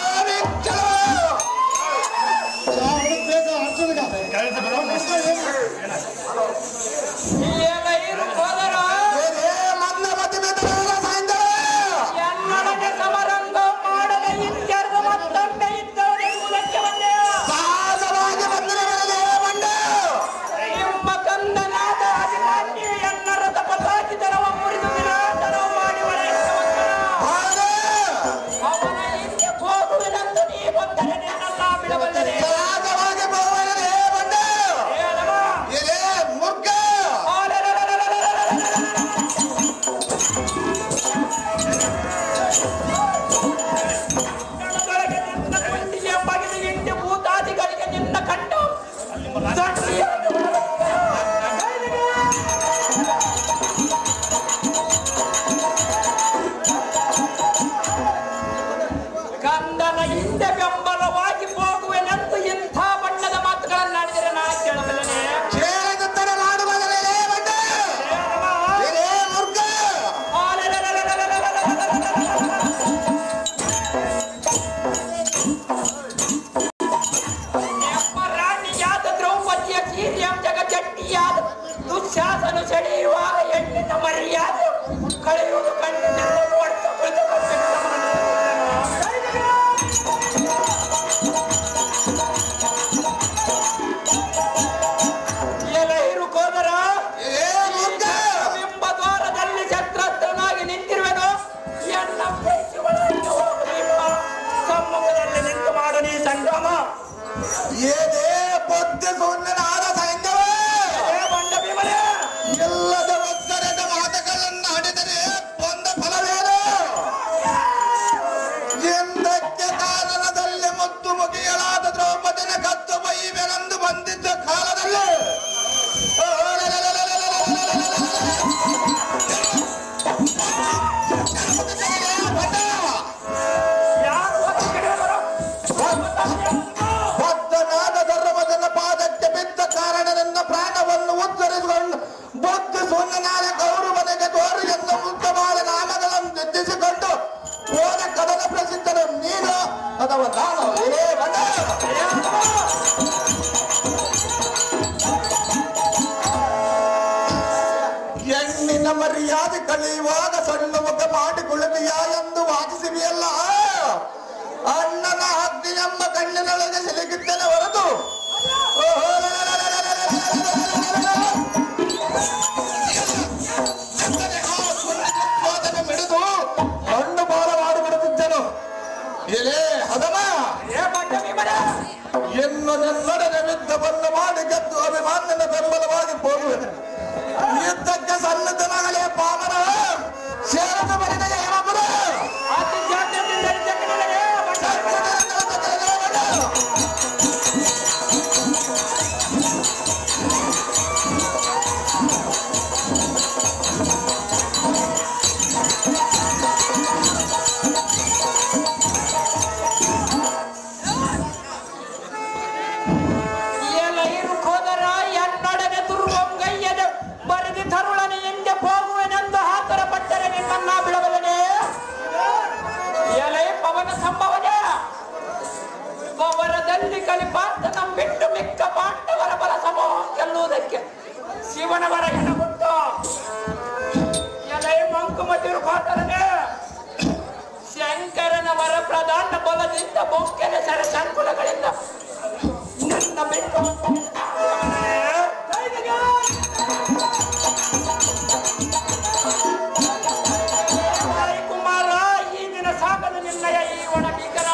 ಮಂದಮತಿ ಬೆದರ ಸೈನ್ಯ ಸಮರಂಗ ಮಾಡದೆ ಇತ್ಯರ್ಥ ಮತ್ತೊಮ್ಮೆ ಇದ್ದವರೇ ಮೂಲಕ್ಕೆ ಬಂದೆ ಸಾಧವಾಗಿ ಬಂದಿರಬರಲೇ ಮಂಡ ನಿಮ್ಮ ಕಂದನಾದ ಅಭಿಮಾನ್ಯ ಎನ್ನರದ ಪತಾಕಿತನವ ಮುರಿದು ವಿರಾಟನವ ಮಾಡಿ ಅವನ ಹಿಂದೆ ಹೋಗುವೆನೆಂದು ನೀ ಬಂದರೆ ನಿನ್ನೆಲ್ಲ ಬಿಡಬಲ್ಲದೆ ಸಾಧವಾಗಿ ಬೋವರಲೇ ಮಂಡ ಎಲೆ ಮುರ್ಗ ಬಗೆದು ಇಂటి ಭೂತಾದಿಗಳಿಗೆ ನಿನ್ನ ಕಂಡು ಕಂದನ ಹಿಂದೆ ಬೆಂಬಲವಾಗಿ ಹೋಗುವೆನೆಂದು ಇಂಥ ಬಣ್ಣದ ಮಾತುಗಳನ್ನಾಡಿದರೆ ನಾ ಕೇಳಬಲ್ಲನೆ ಕೇಳಿದುತ್ತರ ಮಾಡುವುದರೇ ಮಂಡ ಎಲೆ ಮುರ್ಗ ರಾಣಿಯಾದ ದ್ರೌಪದಿಯ ಕೀರ್ಯಂ ಜಗಜಟ್ಟಿಯಾದ ದುಶ್ಯಾಸನ ಸೆಳೆಯುವಾಗ ಹೆಣ್ಣಿನ ಮರ್ಯಾದೆ ಕಳೆಯುವುದು ಕಣ್ಣಿನಲ್ಲಿ ನೋಡ್ತಾ ಎಲೆಯಿರು ಕೋದರ ಎಲೆ ಮುರ್ಗ ಬಿಂಬದ್ವಾರದಲ್ಲಿ ಛತ್ರಸ್ಥನಾಗಿ ನಿಂತಿರುವೆನು ಎನ್ನ ಬೇಸಿ ಒಳಗೆ ಹೋಗುವುದಿಲ್ಲ ಸಮ್ಮುಖದಲ್ಲಿ ನಿಂತು ಮಾಡು ನೀ ಸಂಗ್ರಾಮ ಏನೇ ಬುದ್ಧಿ ಸುಂದರಾದ ಸೈನ್ಯವೇ ಬಂಡ ಭೀಮರೇ ಎಲ್ಲದ ಒತ್ತರದ ಮಾತುಗಳನ್ನು ಆಡಿದರೆ ಬಂದ ಫಲವೇನು ಎಂದಕ್ಕೆ ಕಾರಣದಲ್ಲಿ ಮುತ್ತು ಮುಗಿಯಲಾದ ದ್ರೌಪದಿನ ಕತ್ತು ಬೈವೆನೆಂದು ಬಂದಿದ್ದ ಕಾಲದಲ್ಲಿ ಯಾರು ಭಕ್ತನಾದ ಧರ್ಮಜನ ಪಾದಕ್ಕೆ ಬಿದ್ದ ಕಾರಣ ನನ್ನ ಪ್ರಾಣವನ್ನು ಉತ್ತರಿಸಿಕೊಂಡು ಬುದ್ಧಿ ಸುಣ್ಣನಾದ ಗೌರವನಿಗೆ ತೋರು ಎಂದು ಉತ್ತಮವಾದ ನಾಮಗಳನ್ನು ಸಿದ್ಧಿಸಿಕೊಂಡು ಹೋದ ಕದನ ಪ್ರಸಿದ್ಧನು ನೀನು ಅಥವಾ ನಾನು ಏನೇ ಬಂದ ಹೆಣ್ಣಿನ ಮರ್ಯಾದೆ ಕಲಿಯುವಾಗ ಸಣ್ಣ ಮುಖ ಮಾಡಿಕೊಳ್ಳದೆಯಾ ಎಂದು ವಾದಿಸಿದೆಯಲ್ಲ ಕಣ್ಣಿನೊಳಗೆ ಸಿಲುಕಿದ್ದೇನೆ ಹೊರತು ಮಿಡಿದು ಹಣ್ಣು ಬಾಲ ಮಾಡಿಬಿಡುತ್ತಿದ್ದೆನು. ಎಲೆ ಹದಮ ಎನ್ನುವುದೆಲ್ಲೊಡನೆ ಯುದ್ಧವನ್ನು ಮಾಡಿ ಗೆದ್ದು ಅಭಿಮಾನ್ಯನ ಬೆಂಬಲವಾಗಿ ಹೋಗುವುದು. ಯುದ್ಧಕ್ಕೆ ಸನ್ನದ್ಧನಾಗಲೇ ಪಾಮರ ಸೇರದ ಬರಿದ ಏನೊಬ್ಬರು ಕಲಿಪಾರ್ಥನ ಬಿಟ್ಟು ಮಿಕ್ಕ ಪಾಂಡವರ ಬಲ ಸಮೂಹ ಗೆಲ್ಲುವುದಕ್ಕೆ ಶಿವನವರ ಹೆಣ ಕೊಟ್ಟು ಎಲೆ ಮಂಕುಮತಿರು ಪಾತ್ರನೇ ಶಂಕರನ ವರ ಪ್ರಧಾನ ಬಲದಿಂದ ಬೊಕ್ಕೆನ ಸರ ಸಂಕುಲಗಳಿಂದ ನನ್ನ ಬಿಟ್ಟು ಕುಮಾರ ಈ ದಿನ ಸಾಗಲು ನಿನ್ನಯ ಈ ಒಣ ಭೀಕರ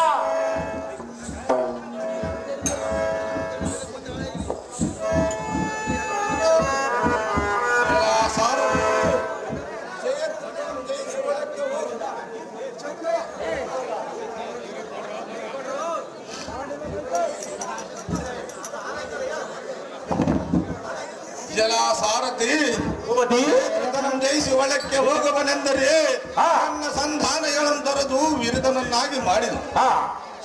ಸಾರಥಿ ಜಯಿಸಿ ಒಳಕ್ಕೆ ಹೋಗುವನೆಂದರೆ ನನ್ನ ಸಂಧಾನಗಳನ್ನು ತೊರೆದು ವಿರುದ್ಧನನ್ನಾಗಿ ಮಾಡಿದ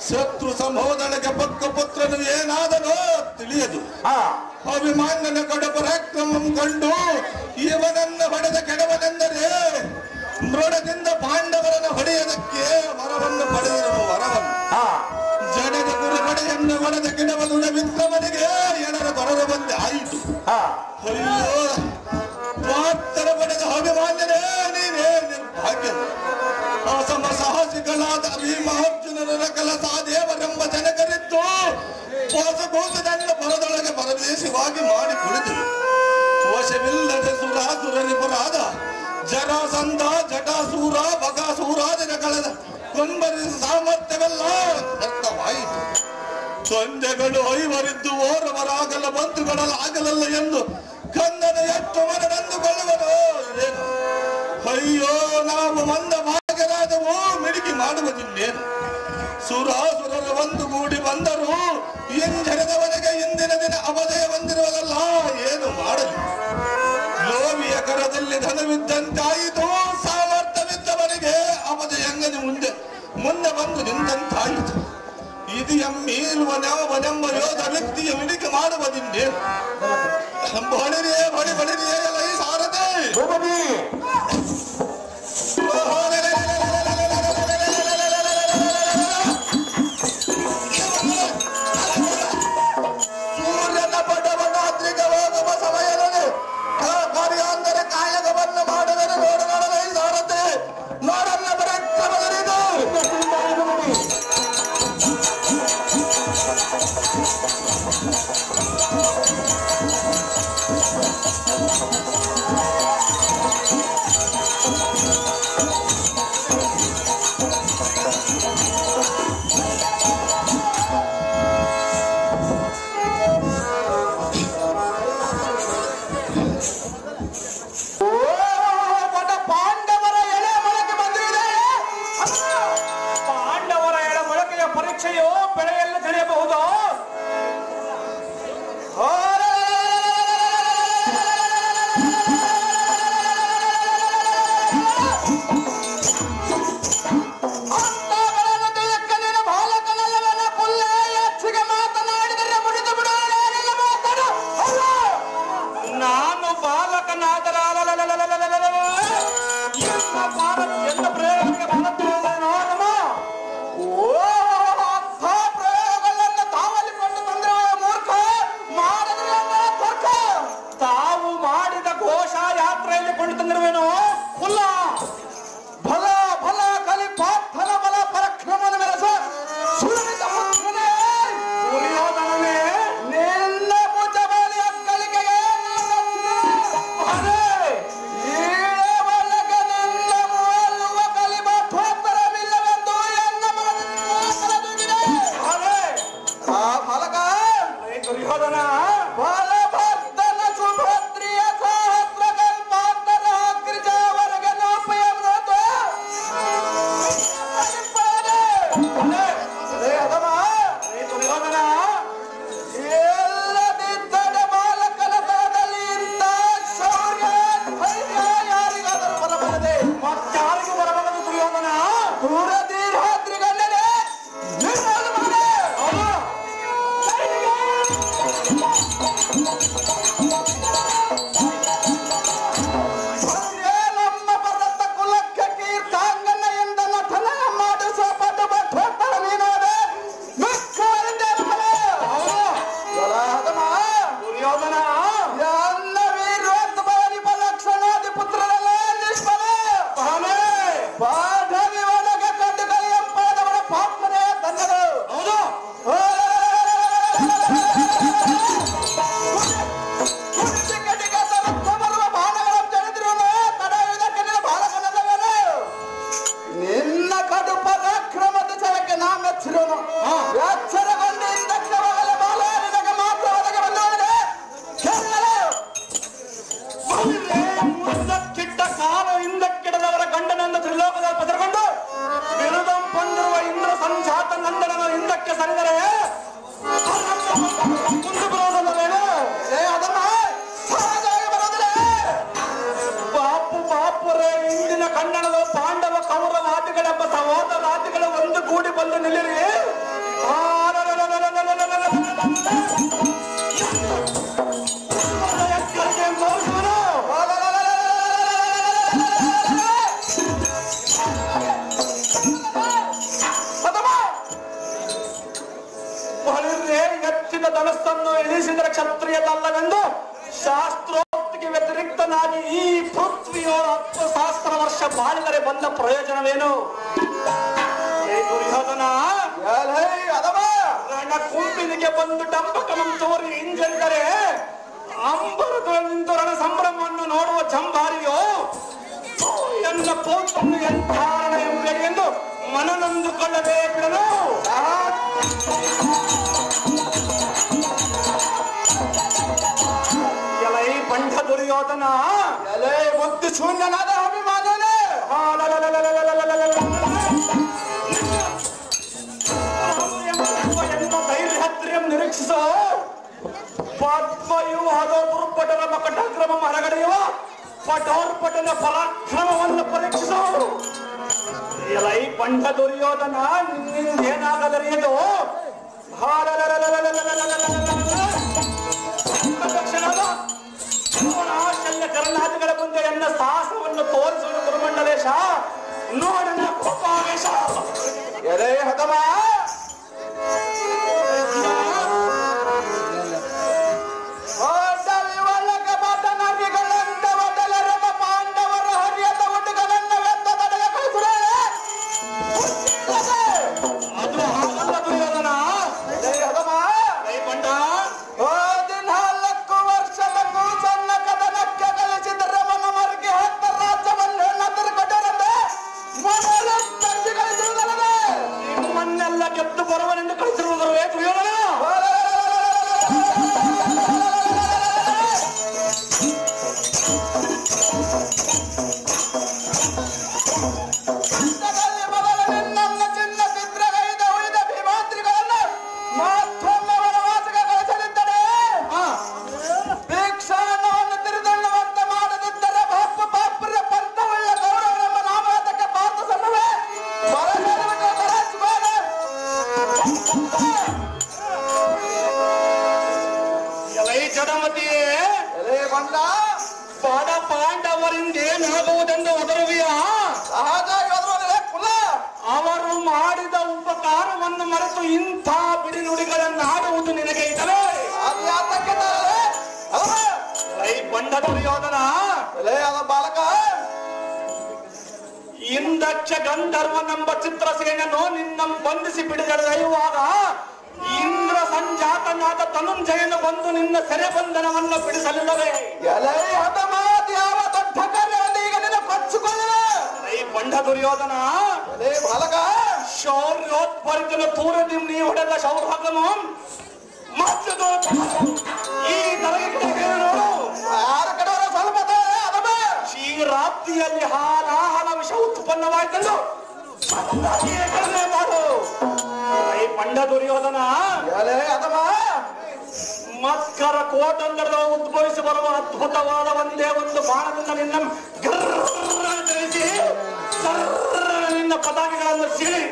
ಶತ್ರು ಸಮೂಹದೊಳಗೆ ಪಕ್ಕ ಪುತ್ರನು ಏನಾದನೋ ತಿಳಿಯದು. ಅಭಿಮಾನ್ಯನ ಕಡ ಪರಾಕ್ರಮ ಕಂಡು ಇವನನ್ನು ಹೊಡೆದ ಕೆಡವನೆಂದರೆ ಮೃಡದಿಂದ ಪಾಂಡವರನ್ನು ಹೊಡೆಯುವುದಕ್ಕೆ ವರವನ್ನು ಪಡೆದನು. ವರವನ್ನು ಜಡದ ಗುರುಪಡೆಯನ್ನು ಹೊಡೆದ ಕೆಡವನುಡ ವಿಕ್ರಮನಿಗೆ ಎಡರ ತೊರೆದು ಬಂದೆ ಆಯಿತು. ಅಯ್ಯೋ ಪಾತ್ರ ಪಡೆದ ಅಭಿಮಾನ್ಯನೇ ನೀನೇ ನಿರ್ಭಾಗ್ಯ. ಅಸಮ ಸಾಹಸಿಗಳಾದ ಭೀಮಾರ್ಜುನರ ಕಲಸ ದೇವರೆಂಬ ಜನಕರಿದ್ದು ಹೊಸಕೋಸದನ್ನ ಪರದೊಳಗೆ ಪರದೇಶವಾಗಿ ಮಾಡಿ ಕುಳಿತರು. ವಶವಿಲ್ಲದೆ ಸುರಾಸುರನಿಪರಾದ ಜರಾಸಂಧ ಜಟಾಸೂರ ಬಕಾಸೂರಾದಿನ ಕಳೆದ ಕೊಂಬರಿದ ಸಾಮರ್ಥ್ಯವೆಲ್ಲ ವ್ಯರ್ಥವಾಯಿತು. ಸಂಜೆಗಳು ಐವರಿದ್ದು ಓರವರಾಗಲ ಬಂಧುಗಳಾಗಲಲ್ಲ ಎಂದು ಕಂದನ ಎಷ್ಟು ಮನದಂದುಕೊಳ್ಳುವರು ಏನು. ಅಯ್ಯೋ ನಾವು ಮಂದ ಭಾಗರಾದವು ಮಿಡಿಕೆ ಮಾಡುವುದಿಲ್ಲೇನು. ಸುರಾಸುರರ ಒಂದು ಗೂಡಿ ಬಂದರು ಎಂಜರದವನಿಗೆ ಇಂದಿನ ದಿನ ಅವಧಯ ಬಂದಿರುವುದಲ್ಲ ಏನು ಮಾಡಲಿ. ಲೋವಿಯ ಕರದಲ್ಲಿ ಧನವಿದ್ದಂತಾಯಿತು, ಸಾಮರ್ಥ್ಯವಿದ್ದವನಿಗೆ ಅವಧೆಯಂಗನೆ ಮುಂದೆ ಬಂದು ನಿಂತಂತಾಯಿತು. ಇದು ಎಮ್ಮೀರುವನೆಂಬ ಯೋಧ ವ್ಯಕ್ತಿಯ ಮಿಡಿಕೆ ಮಾಡುವುದಿಲ್ಲೇನು. ಬಳಿರಿಯೇ ಬಳಿರಿಯೇ ಎಲ್ಲ ಈ ಸಾರದೆ ಸೂರ್ಯನ ಪಡವನಾದ್ರಿಗೆ ಹೋಗುವ ಸಮಯದಲ್ಲಿ ಕಾರ್ಯಾಂದರೆ ಕಾಯಕವನ್ನು ಮಾಡುವರು. ನೋಡೋಣ ಈ ಸಾರದೆ ನೋಡನ್ನ ಪರಾಕ್ರಮದರಿದು ಬೆಳೆಯೆಲ್ಲ ತಿಳಿಯಬಹುದು. ನಾನು ಬಾಲಕನಾದರ ತಾವು ಮಾಡಿದ ಘೋಷಯಾತ್ರೆಯಲ್ಲಿ ಕೊಂಡು ತಂದಿರುವೇನೋ ಹುಲ್ಲ ಬಲ ಬಲ ಕಲಿ ಪಾರ್ಥನ ಬಲ ಪರಕ್ರಮನ ಮೆರೆಸ ಸುಳಿದ ಬಂದು ನಿಲ್ಲಿರಿ. ಎತ್ತಿದ ಧನಸ್ಸನ್ನು ಇಳಿಸಿದ ಕ್ಷತ್ರಿಯದಲ್ಲವೆಂದು ಶಾಸ್ತ್ರೋಕ್ತಿಗೆ ವ್ಯತಿರಿಕ್ತನಾಗಿ ಈ ಪೃಥ್ವಿಯೋ 10,000 ವರ್ಷ ಬಾಳಿದರೆ ಬಂದ ಪ್ರಯೋಜನವೇನು? ದುರ್ಯೋಧನ ರಣ ಕುಂಬಿನಿಗೆ ಬಂದು ಡಂಬಕಮಂ ತೋರಿ ಹಿಂಜರಿದರೆ ಅಂಬರದಿಂದ ರಣ ಸಂಭ್ರಮವನ್ನು ನೋಡುವ ಜಂಬಾರಿಯೋ ಎನ್ನ ಪೌತ್ರನ್ನು ಎಂತಾರಣ ಎಂಬೆಡಿ ಎಂದು ಮನನೊಂದುಕೊಳ್ಳದೆ ಬಿಡಲು. ಎಲೈ ಬಂಡ ದುರ್ಯೋಧನ, ಎಲೈ ಬುದ್ಧಿ ಶೂನ್ಯನಾದ ಅಭಿಮಾನನೇ, ಧೈರ್ಯತ್ರಿಯಂ ನಿರೀಕ್ಷಿಸೋ ಪದ್ಮವ್ಯೂಹದ ದುರ್ಪಟನ ಮಕಟಕ್ರಮ ಹೊರಗಡೆಯುವ ಪಟೋರ್ಪಟನ ಪರಾಕ್ರಮವನ್ನು ಪರೀಕ್ಷಿಸೋ. ಎಲೈ ಬಂಡ ದುರ್ಯೋಧನ, ನಿನ್ನಿಂದೇನಾಗದರಿಯದು ಶಲ್ಯ ಕರ್ನಾಟಕಗಳ ಮುಂದೆ ಎನ್ನ ಸಾಹಸವನ್ನು ತೋರಿಸುವುದು ಕುರುಮಂಡಲೇಶ. ನೋಡನ್ನ ಕೋಪಾವೇಶ. ಎಲೈ ಹತಮ, ಪಾಂಡವರ ಹರಿಯದ ಒಟ್ಟುಗಳನ್ನು ವೆತ್ತ ತಡೆಯ ಕಳಿಸುರೇ. ಅದು ಹಾಗಲ್ಲ ದುರ್ಯೋಧನ. ಹತಮ, ಬಂಡ 14 ವರ್ಷದಕ್ಕೂ ಸಣ್ಣ ಕದನಕ್ಕೆ ಕಳಿಸಿದರೆ ಮನಮರಿಗೆ 10 ರಾಜ್ಯವನ್ನು ಹೆಣ್ಣತ್ತರು ಕೊಟ್ಟರಂತೆ ಮೊದಲು ತಂದು ಕಳಿಸಿರುವುದಲ್ಲದೆ ನಿಮ್ಮನ್ನೆಲ್ಲ ಗೆದ್ದು ಬರುವನೆಂದು ಕಳಿಸಿರುವುದರೇ ದುರ್ಯೋಧನ. ಬಡ ಪಾಂಡವರಿಂದೇನಾಗುವುದೆಂದು ಒದರುವಿಯ? ಅವರು ಮಾಡಿದ ಉಪಕಾರವನ್ನು ಮರೆತು ಇಂಥ ಬಿಡಿ ನುಡಿಗಳನ್ನು ಆಡುವುದು ನಿನಗೆ ಇತಲೇ? ಬಂಡ ದುರ್ಯೋಧನ, ಬಾಲಕ, ಇಂದಕ್ಷ ಗಂಧರ್ವನೆಂಬ ಚಿತ್ರಸೇನನು ನಿನ್ನ ಬಂಧಿಸಿ ಬಿಡುಗಡೆಯುವಾಗ ಇಂದ್ರ ಸಂಜಾತನಾದ ಧನುಂಜಯನು ಬಂದು ನಿನ್ನ ಸೆರೆ ಬಂಧನವನ್ನು ಬಿಡಿಸಲಿಲ್ಲವೇ? ಯಾವ ದೊಡ್ಡ ಕಾರ್ಯವನ್ನು ಈಗ ನಿನ್ನ ಪಚ್ಚಿಕೊಳ್ಳುವ ಬಂಡ ದುರ್ಯೋಧನ. ಬಾಲಕ, ಶೌರ್ಯೋತ್ಪರಿತನ ತೂರದಿ ನೀ ಹೊಡೆದ ಶೌರ್ಯಗನು ಈ ತರಗತಿ ನೋಡು. ಯಾರ ಕಡೆಯವರ ಸ್ವಲ್ಪ ಶ್ರೀರಾಪ್ತಿಯಲ್ಲಿ ಹಾಲಾಹಲ ವಿಷ ಉತ್ಪನ್ನವಾಯಿತೆಂದು ಮಾಡು. ಬಂಡ ದುರ್ಯೋಧನ, ಮತ್ಕರ ಕೋಟಂಗಡ ಉದ್ಭವಿಸಿ ಬರುವ ಅದ್ಭುತವಾದ ಒಂದೇ ಒಂದು ಬಾಣದಿಂದ ನಿನ್ನ ಧರಿಸಿ ನಿನ್ನ ಪತಾಕೆಗಳನ್ನು ಸೀಳಿ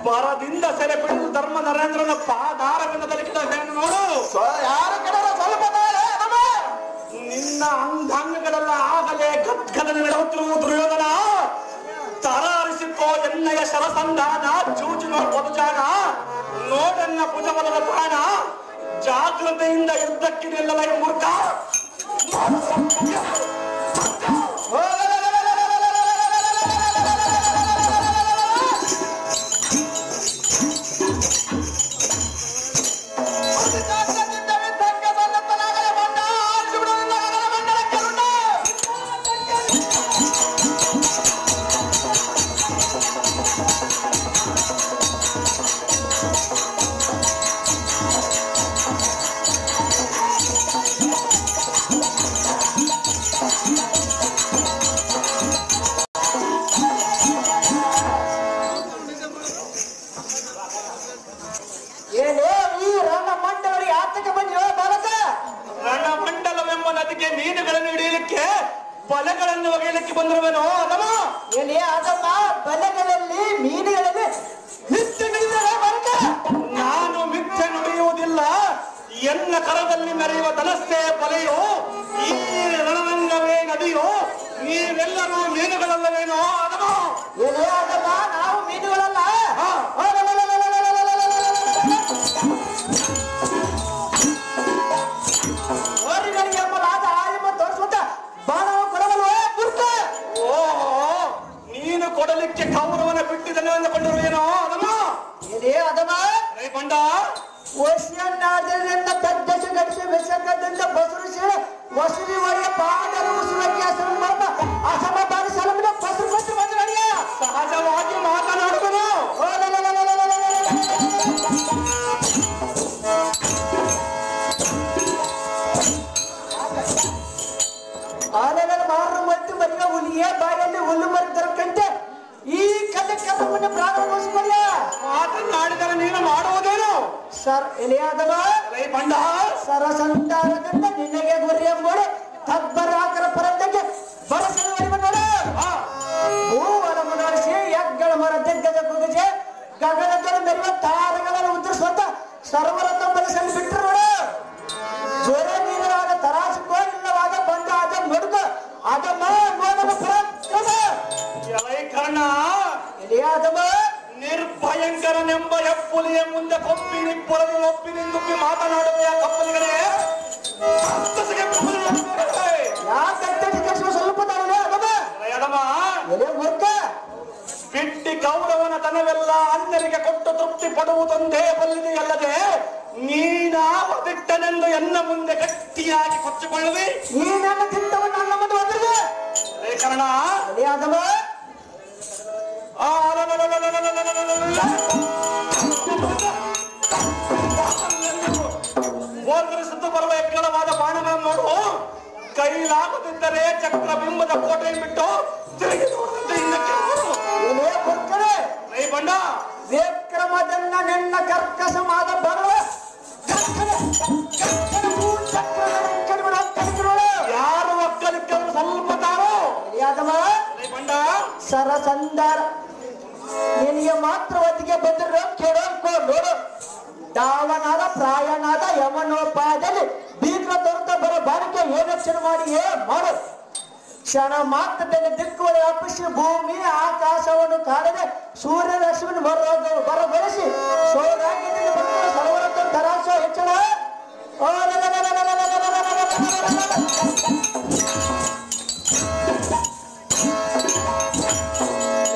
ಬರದಿಂದ ಸೆರೆ ಬಿಡಿದು ಧರ್ಮ ನರೇಂದ್ರನ ಪಾದಾರವಿಂದದಲ್ಲಿ ನೋಡು. ಯಾರ ಕಡೆ ಸ್ವಲ್ಪ ನಿನ್ನ ಅಂಗಾಂಗಗಳೆಲ್ಲ ಆಗಲೇ ಗದ್ಗದ ನಡೆಯುತ್ತಿರುವ ದುರ್ಯೋಧನ. ತರಾರಿಸಿಕೋ ಎನ್ನಯ ಶರಸಂಧಾನ ಜೂಜಿನ ಬದುಜಾನ ನೋಡನ್ನ ಭುಜಬಲದ ಪ್ರಾಣ ಜಾಗೃತೆಯಿಂದ ಯುದ್ಧಕ್ಕೆ ನಿಲ್ಲಲ ಮೂರ್ಖ. ರಣಮಂಡಲವೆಂಬ ನದಿಗೆ ಮೀನುಗಳನ್ನು ಹಿಡಿಯಲಿಕ್ಕೆ ಬಲೆಗಳನ್ನು ಒಗೆಯಲಿಕ್ಕೆ ಬಂದಿರುವೆನೋ ಅದಮ್ಮ? ಎಲ್ಲಿ ಅದಮ್ಮ ಬಲೆಗಳಲ್ಲಿ ಮೀನುಗಳಲ್ಲಿ ಮಿಥ್ಯೆ ನುಡಿಯುವುದಲ್ಲ ಬಂದ? ನಾನು ಮಿಥ್ಯೆ ನುಡಿಯುವುದಿಲ್ಲ. ಎನ್ನ ಕರದಲ್ಲಿ ಮೆರೆಯುವ ಧನಸ್ಥೆ ಬಲೆಯೋ, ಈ ರಣರಂಗವೇ ನದಿಯೋ, ನೀವೆಲ್ಲರೂ ಮೀನುಗಳಲ್ಲವೇನೋ ಅದಮ್ಮ? ಎಲ್ಲಿ ಅದಮ್ಮ ನಾವು ಮೀನುಗಳಲ್ಲ. ನೀನು ಕೊಡಲಿಕ್ಕೆ ಕೌರವನ ಬಿಟ್ಟಿದ್ದನ್ನು ಅಂದುಕೊಂಡಿರುವೇನೋ ಅದಮ್ಮ? ಎಲ್ಲಿ ಅದಮ್ಮ ಬಂಡ ವರ್ಷನಾದ್ರಿಂದ ತದ್ದಸ ಗಡಿಸ ಬೆಸಕದಿಂದ ಬಸರು ಸೇಳ ವಸೂಲಿ ಒಳ್ಳೆಯ ಪಾದರ ಉಸುಲಕ್ಕೆ ಹೆಸರು ಮಾಡ ಅಸಮ ಬಾರಿ ಸಲಮಿನ ಬಸರು ಕೊಟ್ಟು ಬಂದ್ರಡಿಯ ಸಹಜವಾಗಿ ಮಾತನಾಡುವುದು. ಆನೆಗಳ ಮಾರು ಮತ್ತು ಮರಿಯ ಹುಲಿಯ ಬಾಯಲ್ಲಿ ಹುಲ್ಲು ಮರಿ ದೊರಕಂತೆ ಈ ಕಲ್ಲವನ್ನು ಪ್ರಾರಂಭಿಸಿಕೊಳ್ಳ ಮಾತನಾಡಿದರೆ ನೀನು ಮಾಡುವುದೇನು? ಸರ್ ಎಲೆಯಾದವ ಬಂಡ ಸರಸಂತಾರದಿಂದ ನಿನಗೆ ಗುರಿ ಎಂಬುದು ತಬ್ಬರಾಕರ ಪರತೆಗೆ ಬಳಸಲು ನೋಡು. ಭೂವನ ಮುನ್ನಡೆಸಿ ಯಗ್ಗಳ ಮರ ದಿಗ್ಗಜ ಕುಗಜೆ ಗಗನದಲ್ಲಿ ಮೆರುವ ತಾರಗಳನ್ನು ಉತ್ತರಿಸುವಂತ ಸರ್ವರತ್ತ ಬಳಸಲು ಬಿಟ್ಟರು ನೋಡು. ಜ್ವರ ನೀರಾದ ತರಾಸಕ್ಕೋ ಇಲ್ಲವಾದ ಬಂದ ಅದ ಮಡುಕ ಅದಮ್ಮ ನೋಡಲು ಪರಾಕ್ರಮ ಕರ್ಣ ಎಲೆಯಾದವ ನಿರ್ಭಯಂಕರನೆಂಬ ಹೆಪ್ಪುಲಿಯ ಮುಂದೆ ಕೊಪ್ಪಿನಿಪ್ಪೊಳಗೆ ಒಪ್ಪಿನಿಂದುಪ್ಪಿ ಮಾತನಾಡುವ ಕಪ್ಪಲಿಗಳೇ, ಯಾಕೆ ಸ್ವಲ್ಪ ಅದಮ್ಮ ಎಲೆ ಮೂರ್ಖ ಬಿಟ್ಟಿ ಕೌರವನ ತನವೆಲ್ಲ ಅನ್ಯರಿಗೆ ಕೊಟ್ಟು ತೃಪ್ತಿ ಪಡುವುದೊಂದೇ ಬಲ್ಲಿದೆಯಲ್ಲದೆ ನೀನಾವ ದಿಟ್ಟನೆಂದು ಎನ್ನ ಮುಂದೆ ಗಟ್ಟಿಯಾಗಿ ಕೊಚ್ಚಿಕೊಳ್ಳುವೆ. ಈ ನನ್ನ ಚಿತ್ತವನ್ನು ನನ್ನ ಮುಂದೆ ಬಂದಿದೆ ಕರ್ಣ ಎಲೆಯಾದವ ಓರ್ಗರಿಸುತ್ತ ಬರುವ ಎಕ್ಕಳವಾದ ಬಾಣಗಳನ್ನು ನೋಡು. ಕೈಲಾಗದಿದ್ದರೆ ಚಕ್ರಬಿಂಬದ ಕೋಟೆಯನ್ನು ಬಿಟ್ಟು ತಿರುಗಿ ನೋಡುವಂತೆ ಹಿಂದಕ್ಕೆ ನೋಡು. ಎಲೆ ಕೊಕ್ಕರೆ ರೈ ಬಂಡ ವಿಕ್ರಮದನ್ನ ನಿನ್ನ ಕರ್ಕಸವಾದ ಬರುವ ಯಾರು ಒಕ್ಕಲಿಕ್ಕರು ಸ್ವಲ್ಪ ತಾರೋ ಎಲೆಯಾದವ ರೈ ಬಂಡ ಸರಸಂದಾರ ನಿನಗೆ ಮಾತ್ರ ಒತ್ತಿಗೆ ಬಂದಿರೋ ಕೇಳೋಕೋ ನೋಡು. ದಾವನಾದ ಪ್ರಾಯನಾದ ಯಮನೋಪಾದಲ್ಲಿ ಬೀಗ್ರ ದೊರೆತ ಬರೋ ಬಾಳಿಕೆ ಯೋಗಕ್ಷಣ ಮಾಡಿ ಮಾಡು. ಕ್ಷಣ ಮಾತ್ರದಲ್ಲಿ ದಿಕ್ಕುಗಳು ವ್ಯಾಪಿಸಿ ಭೂಮಿ ಆಕಾಶವನ್ನು ಕಾಣದೆ ಸೂರ್ಯ ರಶ್ಮಿನ ಬರಗೊಳಿಸಿ ಸೌರಾಗ್ಯದಿಂದ ಬಂದ ಸರ್ವರತ್ತ ತರಾಸ ಹೆಚ್ಚಳ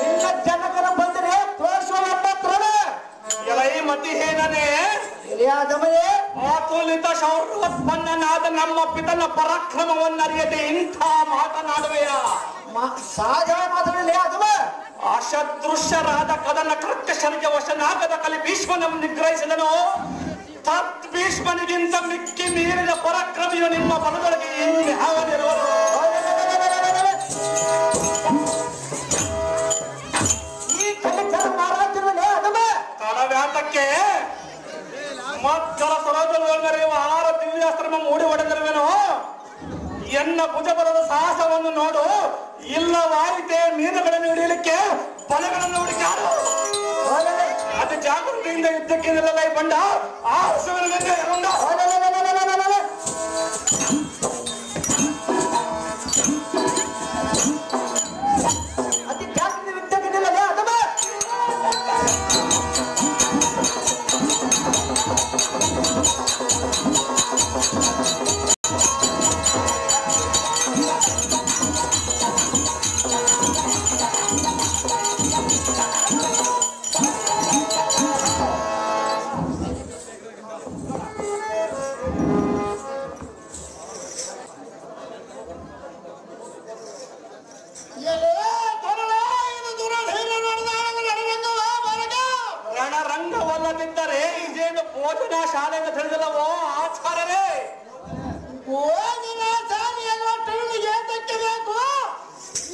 ಇಲ್ಲ ಜನಕರ ಬಂದರೆ ತೋರಿಸುವ ಎಲೈ ಮತಿಹೀನನೇ, ಎಲೆಯಾದವೇ ಆತುಲಿತ ಶೌರ್ಯೋತ್ಪನ್ನನಾದ ನಮ್ಮ ಪಿತನ ಪರಾಕ್ರಮವನ್ನರಿಯದೆ ಇಂಥ ಮಾತನಾಡುವೆಯ? ಸಹಜ ಮಾತನಾಡಲಿ ಅದವ ಅಶದೃಶ್ಯರಾದ ಕದನ ಕರ್ಕಶನಿಗೆ ವಶನಾಗದ ಕಲಿ ಭೀಷ್ಮನನ್ನು ನಿಗ್ರಹಿಸಿದನು. ತತ್ ಭೀಷ್ಮನಿಗಿಂತ ಮಿಕ್ಕಿ ಮೀರಿದ ಪರಾಕ್ರಮಿಯು ನಿಮ್ಮ ಬಲದೊಳಗೆ ಇನ್ಯಾವನಿರುವನು? ಈ ಕಲಿಕರ ಮಾರಾತಿರುವಲೇ ಅದವ ತಡವ್ಯಾತಕ್ಕೆ ಮಕ್ಕಳ ಸರೋಜಗಳು ಮೆರೆಯುವ 6 ದಿವ್ಯಾಸ್ತ್ರ ಮೂಡಿ ಹೊಡೆದಿರುವೆನು. ಎನ್ನ ಭುಜಬಲದ ಸಾಹಸವನ್ನು ನೋಡು. ಇಲ್ಲವಾಯಿತೆ ಮೀನುಗಳನ್ನು ಹಿಡಿಯಲಿಕ್ಕೆ ಬಲೆಗಳನ್ನು ಹುಡುಕಾಡು. ಅತಿ ಜಾಗೃತಿಯಿಂದ ಯುದ್ಧಕ್ಕೆ ನಿಲ್ಲಲೈ ಬಂಡ ಆರಿಸುವನಿಗೆ ಎರೊಂಡ ಅತಿ ಜಾಸ್ತಿ ಯುದ್ಧಕ್ಕೆ ನಿಲ್ಲಲೇ ಅದವ ರಣರಂಗವಲ್ಲದಿದ್ದರೆ ಇದೇನು ಭೋಜನಾ ಶಾಲೆ ಅಂತ ತಿಳಿದಿಲ್ಲವೋ ಆಚಾರ್ಯರೇ? ಭೋಜನಾ ಶಾಲೆಯನ್ನು ತಿಳಿಗೆ ಏತಕ್ಕೆ ಬೇಕು?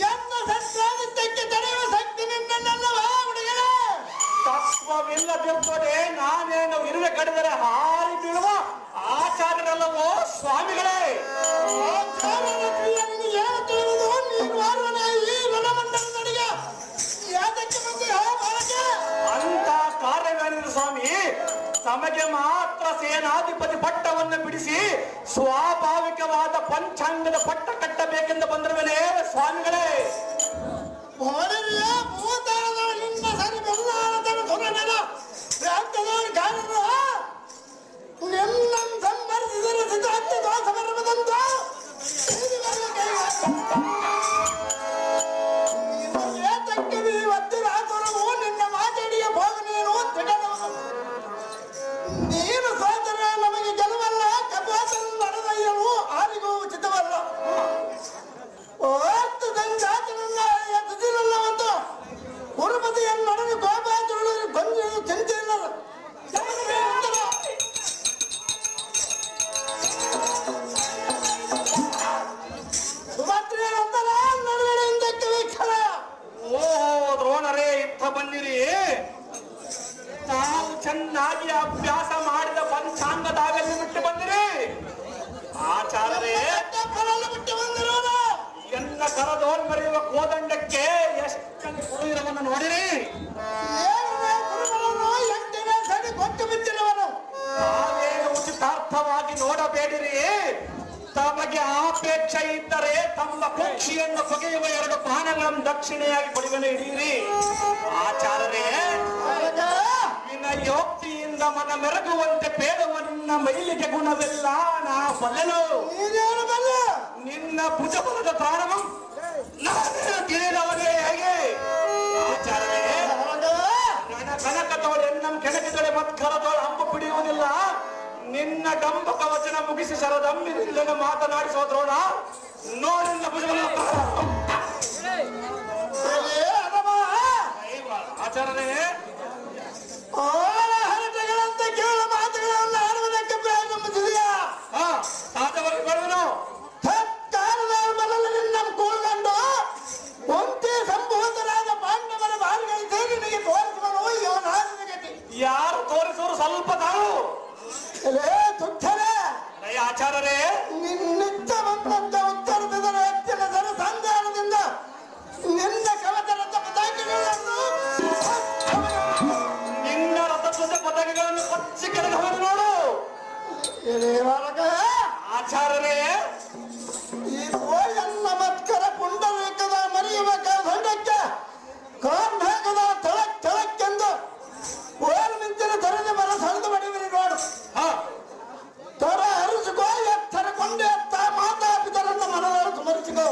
ಎನ್ನ ಸಂಸಾರಿತಕ್ಕೆ ತಡೆಯುವ ಶಕ್ತಿ ನಿನ್ನಲ್ಲವೇ ಹುಡುಗರೇ? ತತ್ವವಿಲ್ಲದಿರುತ್ತದೆ. ನಾನೇನು ಇರುವೆ ಕಡಿದರೆ ಹಾರಿ ಬೀಳುವ ಆಚಾರ್ಯರಲ್ಲವೋ ಸ್ವಾಮಿಗಳೇ? ಆಚಾರ್ಯರ ಕ್ರಿಯೆಯನ್ನು ಏನು ತಿಳಿಯುವುದು? ಸ್ವಾಮಿ, ತಮಗೆ ಮಾತ್ರ ಸೇನಾಧಿಪತಿ ಪಟ್ಟವನ್ನು ಬಿಡಿಸಿ ಸ್ವಾಭಾವಿಕವಾದ ಪಂಚಾಂಗದ ಪಟ್ಟ ಕಟ್ಟಬೇಕೆಂದು ಬಂದಿರುವನೇ ಸ್ವಾಮಿಗಳೇ. ನೀನು ಸೋದರೆ ನಮಗೆ ಗೆಲುವಲ್ಲ, ಕಪಾಸನ್ನು ನಡೆದಯ್ಯನು ಆರಿಗೂ ಉಚಿತವಲ್ಲ. ಉರುಪತಿಯನ್ನು ನಡೆದು ಗೋಪಾಚರು ಕೊಂದು ಚಿಂತೆ ಇಲ್ಲ. ಸುಭದ್ರೆಯ ನಂತರ ನಡುವೆ ವೀಕ್ಷಣ. ಓ ದ್ರೋಣರೇ, ಇತ್ತ ಬಂದಿರಿ. ನಾವು ಚೆನ್ನಾಗಿ ಅಭ್ಯಾಸ ಮಾಡಿದ ಪಂಚಾಂಗದಾಗಲ್ಲಿ ಬಿಟ್ಟು ಬಂದಿರಿ. ಆಚಾರ್ಯರೇ, ಬಿಟ್ಟು ಬಂದಿರೋಣ. ಎಲ್ಲ ಕರದೋಲ್ ಮರೆಯುವ ಕೋದಂಡಕ್ಕೆ ಎಷ್ಟು ಕುರುವಿರವನ್ನು ನೋಡಿರಿ. ಗುರುಗಳನ್ನು ಎಂಟನೇ ಸರಿ ಕೊಟ್ಟು ಬಿಟ್ಟಿರುವನು. ತಾವೇನು ಉಚಿತಾರ್ಥವಾಗಿ ನೋಡಬೇಡಿರಿ. ತಮಗೆ ಆಪೇಕ್ಷೆ ಇದ್ದರೆ ತಮ್ಮ ಕುಕ್ಷಿಯನ್ನು ಕೊಗೆಯುವ 2 ಪಾನಗಳನ್ನು ದಕ್ಷಿಣೆಯಾಗಿ ಕೊಡುವನು ಹಿಡಿಯಿರಿ. ಆಚಾರ್ಯರೇ, ವಿನಯೋಕ್ತಿಯಿಂದ ಮನ ಮೆರಗುವಂತೆ ಬೇಡುವನ್ನ ಮೈಲಿಗೆ ಗುಣವೆಲ್ಲ ನಾ ಬಲ್ಲೆನು. ನಿನ್ನ ಭುಜಬಲದ ಪ್ರಾಣವು ತಿಳಿದವನೇ ಹೇಗೆ? ಆಚಾರ್ಯರೇ, ನನ್ನ ಕನಕದೋಳು ಎನ್ನಂ ಕೆಣಕಿದೊಳೆ ಮತ್ಕರದೋಳು ಹಂಪು ಬಿಡಿಯುವುದಿಲ್ಲ. ನಿನ್ನ ಡಂಬಕ ವಚನ ಮುಗಿಸಿ ಶರದಮ್ಮಿನ ಮಾತನಾಡಿಸುವ ದ್ರೋಣ ನೋಡಿನ ಭುಜಬಲದ ಆಚಾರ್ಯರೇ, ಹರಟೆಗಳಂತೆ ಕೇಳ ಮಾತುಗಳನ್ನು ಆಡುವುದಕ್ಕೆ ಪ್ರಾರಂಭಿಸಿದೆಯಾ? ಸಾಧವಾಗಿ ಬರುವನು. ನಿನ್ನ ಕೂಳ್ಕೊಂಡು ಒಂದೇ ಸಂಭೂತರಾದ ಪಾಂಡವರ ಬಾಲ್ಗಳಿಗೆ ಸೇರಿ ನಿನಗೆ ತೋರಿಸುವನು ಇವನಾಗತಿ. ಯಾರು ತೋರಿಸುವರು ಸ್ವಲ್ಪ ತಾಳು. ತುಚ್ಛರೇ, ಆಚಾರ್ಯರೇ, ನಿನ್ನಿದ್ದ ಬಂದಂತ ಉತ್ತರದ ಹೆಚ್ಚಿನ ಸರ ಸಂಧಾನದಿಂದ ನಿನ್ನ ಕವಚದ ಪತಾಕೆಗಳನ್ನು ನಿನ್ನ ರಥಧ್ವಜ ಪದಕಗಳನ್ನು ಕೊಚ್ಚಿ ಕೆಳಗೆ ನೋಡು. ಆಚಾರ್ಯರೇ, ಈ ಗೋಯನ್ನ ಮತ್ಕರ ಪುಂಡರೀಕದ ಮರೆಯುವ ದಂಡಕ್ಕೆ ಕಾರ್ನಾಗದ ತಳಕ್ಕೆಂದು ಓಲ್ ಮಿಂಚಿನ ತೊರೆದ ಮರ ಸರಿದು ಬಡಿವಿರಿ ನೋಡು. ತೊರ ಹರಿಸಿಕೋ, ಎತ್ತರ ಕೊಂಡೆ ಎತ್ತ ಮಾತಾಪಿತರನ್ನು ಮನದೊಳಗೆ ಸ್ಮರಿಸಿಕೋ.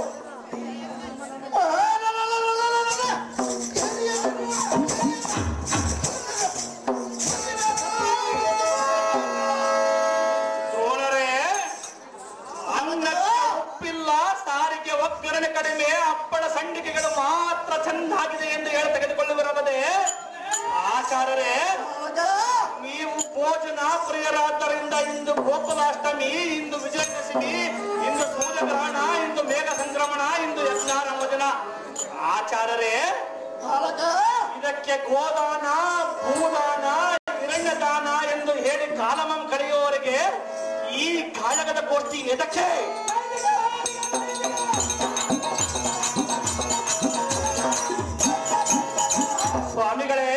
ದ್ರೋಣರೇ, ಉಪ್ಪಿಲ್ಲ, ಸಾರಿಗೆ ಒಗ್ಗರಣೆ ಕಡಿಮೆ, ಹಪ್ಪಳ ಸಂಡಿಗೆಗಳು ಮಾತ್ರ ಚೆನ್ನಾಗಿದೆ ಎಂದು ಹೇಳಿ ತೆಗೆದುಕೊಳ್ಳುವಿರಲ್ಲದೆ. ಆಚಾರ್ಯರೇ, ನೀವು ಭೋಜನ ಪ್ರಿಯರಾದ್ದರಿಂದ ಇಂದು ಗೋಕುಲಾಷ್ಟಮಿ, ಇಂದು ವಿಜಯದಶಮಿ, ಇಂದು ಸೂರ್ಯಗ್ರಹಣ, ಇಂದು ಮೇಘ ಸಂಕ್ರಮಣ, ಇಂದು ಯಜ್ಞಾರಂಭಜನ. ಆಚಾರ್ಯರೇ, ಇದಕ್ಕೆ ಗೋದಾನ, ಭೂದಾನ, ಹಿರಣ್ಯದಾನ ಎಂದು ಹೇಳಿ ಕಾಲಮಂ ಕಳೆಯುವವರೆಗೆ ಈ ಕಾಳಗದ ಗೋಷ್ಠಿ ಎದಕ್ಕೆ? ಸ್ವಾಮಿಗಳೇ,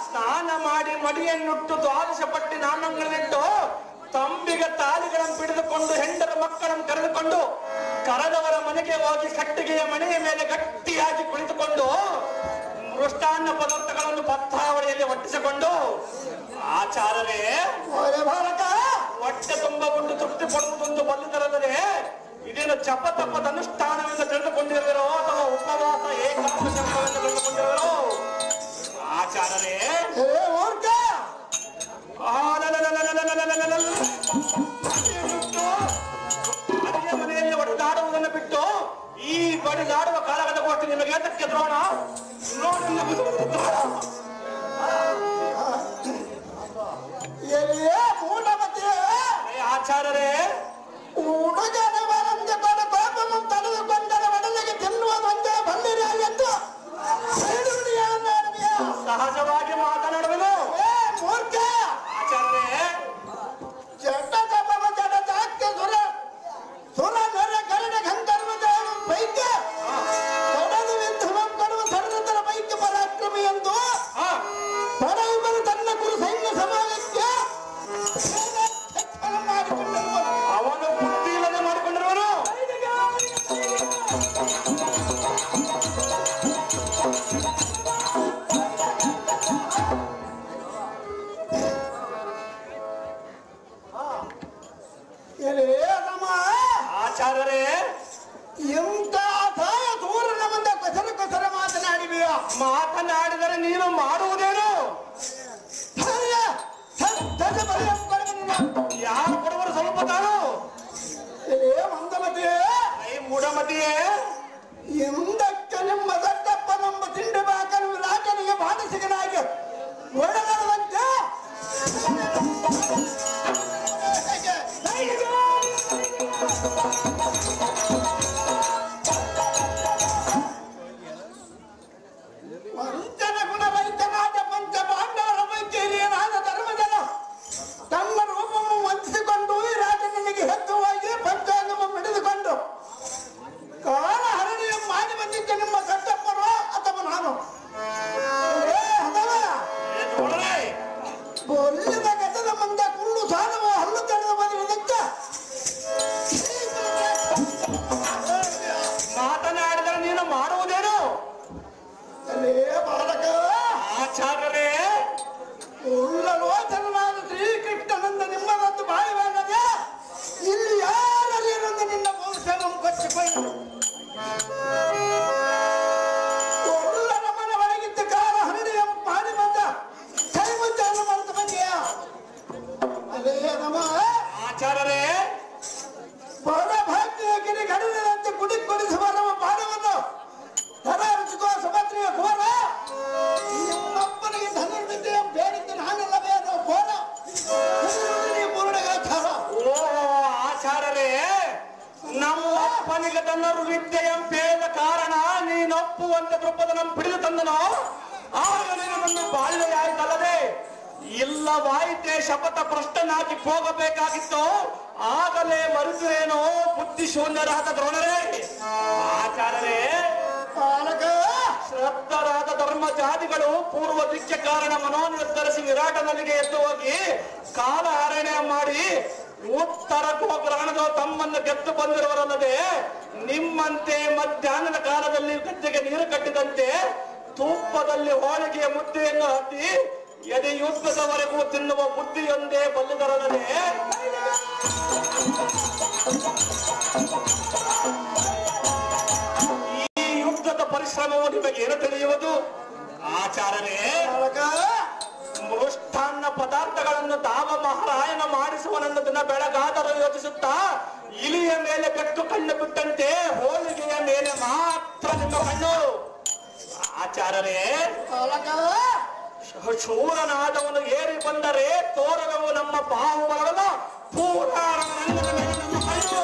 ಸ್ನಾನ ಮಾಡಿ ಮಡಿಯನ್ನುಟ್ಟು ದ್ವಾದಶ ಪಟ್ಟಿ ನಾಮಗಳಿಟ್ಟು ತಂಬಿಗೆ ತಾಲಿಗಳನ್ನು ಹಿಡಿದುಕೊಂಡು ಹೆಂಡರ ಮಕ್ಕಳನ್ನು ಕರೆದುಕೊಂಡು ಕರೆದವರ ಮನೆಗೆ ಹೋಗಿ ಕಟ್ಟಿಗೆಯ ಮನೆಯ ಮೇಲೆ ಗಟ್ಟಿಯಾಗಿ ಕುಳಿತುಕೊಂಡು ಮೃಷ್ಟಾನ್ನ ಪದಾರ್ಥಗಳನ್ನು ಪತ್ರಾವಳಿಯಲ್ಲಿ ಒಟ್ಟಿಸಿಕೊಂಡು, ಆಚಾರ್ಯರೇ, ಹೊಟ್ಟೆ ತುಂಬ ಉಂಡು ತೃಪ್ತಿ ಪಡುವುದೊಂದು ಬಲ್ಲುದರಲ್ಲದೆ ಇದೇನು ಜಪ ತಪದ ಅನುಷ್ಠಾನವೆಂದು ತಿಳಿದುಕೊಂಡಿರುವಿರೋ ಅಥವಾ ಉಪವಾಸ ಏಕಾದಶವೆಂದು ತಿಳಿದುಕೊಂಡಿರುವಿರೋ? ಆಚಾರ್ಯರೇ, ಅಡುಗೆ ಮನೆಯಲ್ಲಿ ಒಡೆದಾಡುವುದನ್ನು ಬಿಟ್ಟು ಈ ಬಡಿದಾಡುವ ಕಾಲಘಟ್ಟ ಗೋಷ್ಠಿ ನಿಮಗೆ ಏತಕ್ಕೆ ದ್ರೋಣ? ಆಚಾರ್ಯರೇ, ಹುಡುಗನ ಬರಂಗೆ ಕೊಡ ಕೋಪವನ್ನು ತಡೆದುಕೊಂಡರ ಒಡಲಿಗೆ ತಿನ್ನುವುದೊಂದೇ ಬಂದಿರ ಎಂದು ಸಹಜವಾಗಿ ಮಾತನಾಡುವುದು. ಮೂರ್ಖ ಆಚಾರ್ಯರೇ, ಚಟ್ಟ ತಪವ ಜಡ ಜಾಕ್ಯ ಸುರ ಸುರ ನರ ಕರಡ ಗಂಧರ್ವದ ವೈದ್ಯ ತೊಡದು ವಿಧ್ರುವಂ ಕೊಡುವ ಸರ್ವತರ ವೈದ್ಯ ಪರಾಕ್ರಮಿ ಎಂದು ಪಡೆಯುವ ಮತಿಯೇ ಎಂದಕ್ಕೆ ನಿಮ್ಮ ದಟ್ಟಪ್ಪ ನಮ್ಮ ತಿಂಡಿ ಬಾಕಲು ರಾಜನಿಗೆ ಮಾನಸಿಕನಾಗಿ ಒಡೆದಂತೆ ವಂಚನ ಗುಣ ರೈತನಾದ ಪಂಚ ಪಾಂಡವರ ಪೈಕಿ ಹಿರಿಯನಾದ ಧರ್ಮಜನ ತಮ್ಮ ರೂಪವನ್ನು ವಂಚಿಸಿಕೊಂಡು ಈ ರಾಜನಿಗೆ ಹೆತ್ತುವಾಗಿ ಪಂಚಾಂಗವನ್ನು ಹಿಡಿದುಕೊಂಡು ಕಾಲ ಹರಣಿಯ ಮಾಡಿ ಬಂದಿದ್ದ ನಿಮ್ಮ ದಟ್ಟಪ್ಪರು ಅಥವಾ ನಾನು ಒಳ್ಳೆದ ಗತದ ಮಂದ ಕುಳ್ಳು ಸಾಲವ ಹಲ್ಲು ತಡೆದು ಬಂದಿರುವುದಕ್ಕ ಮಾತನಾಡಿದರೆ ನೀನು ಮಾಡುವುದೇನು ಬಾಲಕ ಆಚಾರ್ಯರೇ ಉಳ್ಳಲೋಚನಾದ ಶ್ರೀಕೃಷ್ಣನಂದ ನಿಮ್ಮದೊಂದು ಬಾಯಿವಾಗದೆ ಇಲ್ಲಿ ಯಾರಲ್ಲಿರುವುದು ನಿನ್ನ ವಂಶವನ್ನು ಕೊಚ್ಚಿಕೊಂಡು ಒಳ್ಳ ನಮ್ಮನ ಒಳಗಿದ್ದ ಕಾಲ ಹರಡಿಯ ಮಾಡಿ ಬಂದ ಕೈ ಮುದ್ದೆಯನ್ನು ಮರೆತು ಬಂದೆಯಾ ಅದೇ ನಮ್ಮ ಆಚಾರ್ಯರೇ ಬಡ ಭಾಗ್ಯ ಗಿರಿ ಗಡಿದಂತೆ ಕುಡಿಸುವ ನಮ್ಮ ಪಾಠವನ್ನು ಧರಾರಿಸಿಕೋ ಸುಭದ್ರಿಯ ಕೋರ ನಿಮ್ಮಪ್ಪನಿಗೆ ಧನುರ್ವಿದ್ಯೆಯ ಬೇಡಿದ್ದು ನಾನೆಲ್ಲವೇ ಅನ್ನೋ ಕೋರ ಪೂರ್ಣಗಾಚಾರ ಓ ಆಚಾರ್ಯರೇ ನಮ್ಮ ಅಪ್ಪನಿಗೆ ಧನುರ್ವಿದ್ಯೆಯ ಬೇದ ಕಾರಣ ನೀನೊಪ್ಪುವಂತೆ ದೃಪದನ ಬಿಡಿದು ತಂದನೋ ಆಗ ನಿನಗೊಂದು ಬಾಳ್ವೆಯಾಯ್ತಲ್ಲದೆ ಇಲ್ಲವಾಯಿತೆ ಶಪಥ ಭ್ರಷ್ಟನಾಗಿ ಹೋಗಬೇಕಾಗಿತ್ತು ಆಗಲೇ ಮರುತೇನೋ ಬುದ್ಧಿ ಶೂನ್ಯರಾದ ದ್ರೋಣರೇ ಆಚಾರ್ಯರೇ ಬಾಲಕ ಶ್ರದ್ಧರಾದ ಧರ್ಮ ಜಾತಿಗಳು ಪೂರ್ವ ದಿಕ್ಕ ಕಾರಣ ಮನೋನಿರ್ಧರಿಸಿ ವಿರಾಟನಲ್ಲಿಗೆ ಎದ್ದು ಹೋಗಿ ಕಾಲ ಹರಣೆ ಮಾಡಿ ಉತ್ತರ ಗೋಗ್ರಹಣದ ತಮ್ಮನ್ನು ಗೆದ್ದು ಬಂದಿರುವರಲ್ಲದೆ ನಿಮ್ಮಂತೆ ಮಧ್ಯಾಹ್ನದ ಕಾಲದಲ್ಲಿ ಗದ್ದೆಗೆ ನೀರು ಕಟ್ಟಿದಂತೆ ತುಪ್ಪದಲ್ಲಿ ಹೋಳಿಗೆಯ ಮುದ್ದೆಯನ್ನು ಹತ್ತಿ ಎದೆ ಯುದ್ಧದವರೆಗೂ ತಿನ್ನುವ ಬುದ್ಧಿಯೊಂದೇ ಬಲ್ಲಿದರಲ್ಲದೆ ಈ ಯುದ್ಧದ ಪರಿಶ್ರಮವು ನಿಮಗೆ ಏನು ತಿಳಿಯುವುದು ಆಚಾರ್ಯರೇ ಮೃಷ್ಟಾನ್ನ ಪದಾರ್ಥಗಳನ್ನು ತಾವ ಮಹಾರಾಯನ ಮಾಡಿಸುವನೆಂದು ದಿನ ಬೆಳಗಾದರೂ ಯೋಚಿಸುತ್ತಾ ಇಲಿಯ ಮೇಲೆ ಬೆಕ್ಕು ಕಣ್ಣು ಬಿಟ್ಟಂತೆ ಹೋಳಿಗೆಯ ಮೇಲೆ ಮಾತ್ರ ನಿಮ್ಮ ಕಣ್ಣು ಆಚಾರ್ಯರೇ ಶೂರನಾದವನು ಏರಿ ಬಂದರೆ ತೋರವೆವು ನಮ್ಮ ಬಾಹುಬಲದ ಪೂರಾಣ ನಮ್ಮ ಕಣ್ಣು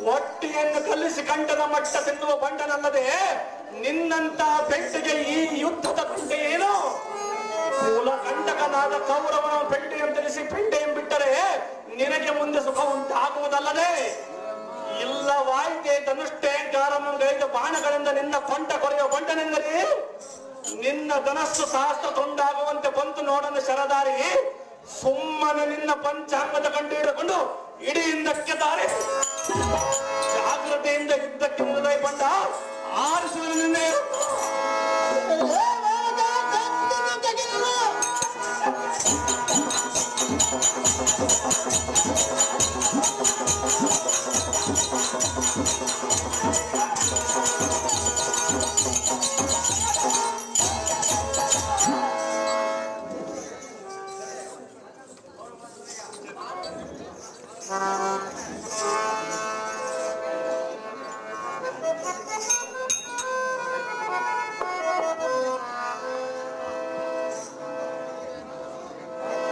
ಒಟ್ಟಿಯನ್ನು ಕಲಿಸಿ ಕಂಠದ ಮಟ್ಟ ತಿನ್ನುವ ಬಂಡನಲ್ಲದೆ ನಿನ್ನಂತ ಪೆಟ್ಟಿಗೆ ಈ ಯುದ್ಧದ ಪೆಂಟೆ ಏನು ಮೂಲ ಕಂಟಕನಾದ ಕೌರವನ ಪೆಂಟೆಯನ್ನು ತಿಳಿಸಿ ಪೆಂಟೆಯನ್ನು ಬಿಟ್ಟರೆ ನಿನಗೆ ಮುಂದೆ ಸುಖ ಉಂಟಾಗುವುದಲ್ಲದೆ ಇಲ್ಲವಾಯಿತೆ ಧನುಷ್ಟೇಂಕಾರಮಂಗೈದ ಬಾಣಗಳಿಂದ ನಿನ್ನ ಕೊಂಟ ಕೊರೆಯುವ ಬಂಡನೆಂದರೆ ನಿನ್ನ ಧನಸ್ಸು ಸಹಸ್ರ ತುಂಡಾಗುವಂತೆ ಬಂತು ನೋಡಲು ಶರದಾರಿ ಸುಮ್ಮನೆ ನಿನ್ನ ಪಂಚಾಂಗದ ಕಂಡು ಹಿಡಿದುಕೊಂಡು ಇಡೀ ಹಿಂದಕ್ಕೆ ದಾರಿ ಜಾಗ್ರತೆಯಿಂದ ಯುದ್ಧಕ್ಕೆ ಮುದೈ ಬಂದ ಆರಿಸುವ ನಿನ್ನೆ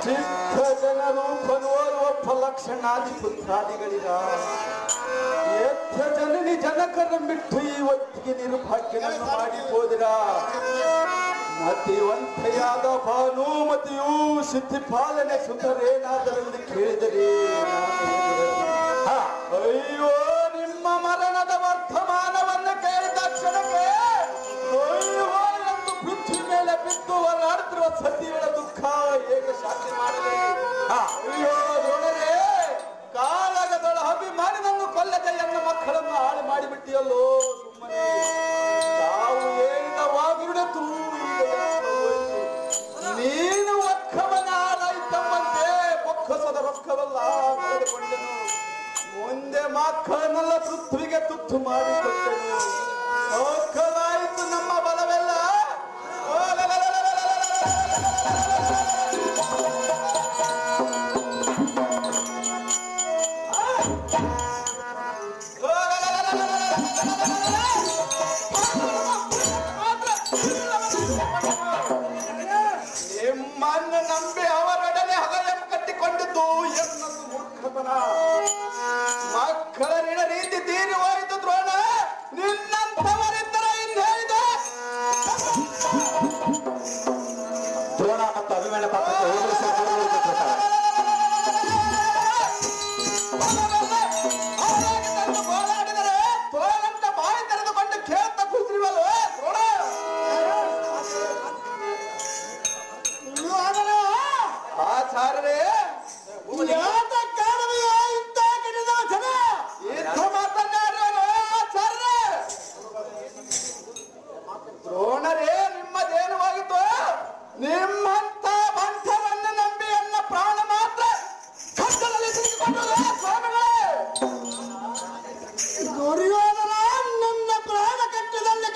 ಸಿದ್ಧ ಜನರು ಪನೋರ್ವಪ್ಪ ಲಕ್ಷಣಾದಿ ಪುತ್ರಾದಿಗಳಿಗ ಎತ್ತ ಜನನಿ ಜನಕರ ಬಿಟ್ಟು ಇವತ್ತಿಗೆ ನಿರ್ಭಾಗ್ಯನನ್ನು ಮಾಡಿ ಹೋದಿರ ಮತಿವಂತೆಯಾದ ಭಾನುಮತಿಯು ಸಿದ್ಧಿ ಪಾಲನೆ ಸುಧರೇನಾದರೆಂದು ಕೇಳಿದರೆ ಅಯ್ಯೋ ನಿಮ್ಮ ಮರಣದ ವರ್ತಮಾನವನ್ನು ಕೇಳಿದ ಕ್ಷಣಕ್ಕೆ ಅಯ್ಯೋ ಎಂದು ಪೃಥ್ವಿ ಮೇಲೆ ಬಿದ್ದು ಹೋರಾಡ್ತಿರುವ ಸತಿಗಳ ದುಃಖ ಹೇಗೆ ಶಾಂತಿ ಮಾಡಲಿ ಅಯ್ಯೋ ನೋಡರೆ ಕಾಳಗದೊಳ ಅಭಿಮಾನವನ್ನು ಕೊಲ್ಲದೆ ಎನ್ನ ಮಕ್ಕಳನ್ನು ಹಾಳು ಮಾಡಿಬಿಟ್ಟಿಯಲ್ಲೋ ಸುಮ್ಮನೆ ತಾವು ಹೇಳಿದ ವಾಗಿರುಡತು ನೀನು ಒಕ್ಕವನ ಆಡಾಯ್ತಮ್ಮಂತೆ ಬೊಕ್ಕಸದ ರೊಕ್ಕವಲ್ಲ ಕಳೆದುಕೊಂಡೆನು ಮುಂದೆ ಮಕ್ಕಳನ್ನು ನಿಮ್ಮನ್ನು ನಂಬಿ ಅವರೊಡನೆ ಹೃದಯ ಕಟ್ಟಿಕೊಂಡಿದ್ದು ಎನ್ನದು ಮೂರ್ಖತನ. ಮಕ್ಕಳ ನಿಡ ರೀತಿ ತೀರಿ ಹೋಯಿತು ದ್ರೋಣ. ನಿನ್ನಂತವರಿದ್ದರೆ ಇಲ್ಲಿ ಹೇಳಿದೆ ದ್ರೋಣ ಮತ್ತು ಅಭಿಮನ್ಯು ಪಾತ್ರಕ್ಕೆ ಹೋರಾಡಿದರೆ ತೋಳಂತ ಬಾಯಿ ತೆರೆದುಕೊಂಡು ಕೇಳ್ತಾ ಕೂತಿರುವಲ್ವ ದ್ರೋಣ. ಆಚಾರ್ಯರೇ ದ್ರೋಣರೇ ನಿಮ್ಮದೇನವಾಗಿತ್ತು? ನಿಮ್ಮಂತ ಬಂಧವನ್ನು ನಂಬಿ ಎನ್ನ ಪ್ರಾಣ ಮಾತ್ರ ಕತ್ತಲಲ್ಲಿ ಸಿಕ್ಕಿಕೊಂಡರು ಸ್ವಾಮಿಗಳೇ. ದುರ್ಯೋಧನ ನನ್ನ ಪ್ರಾಣ ಕಟ್ಟದಲ್ಲಿ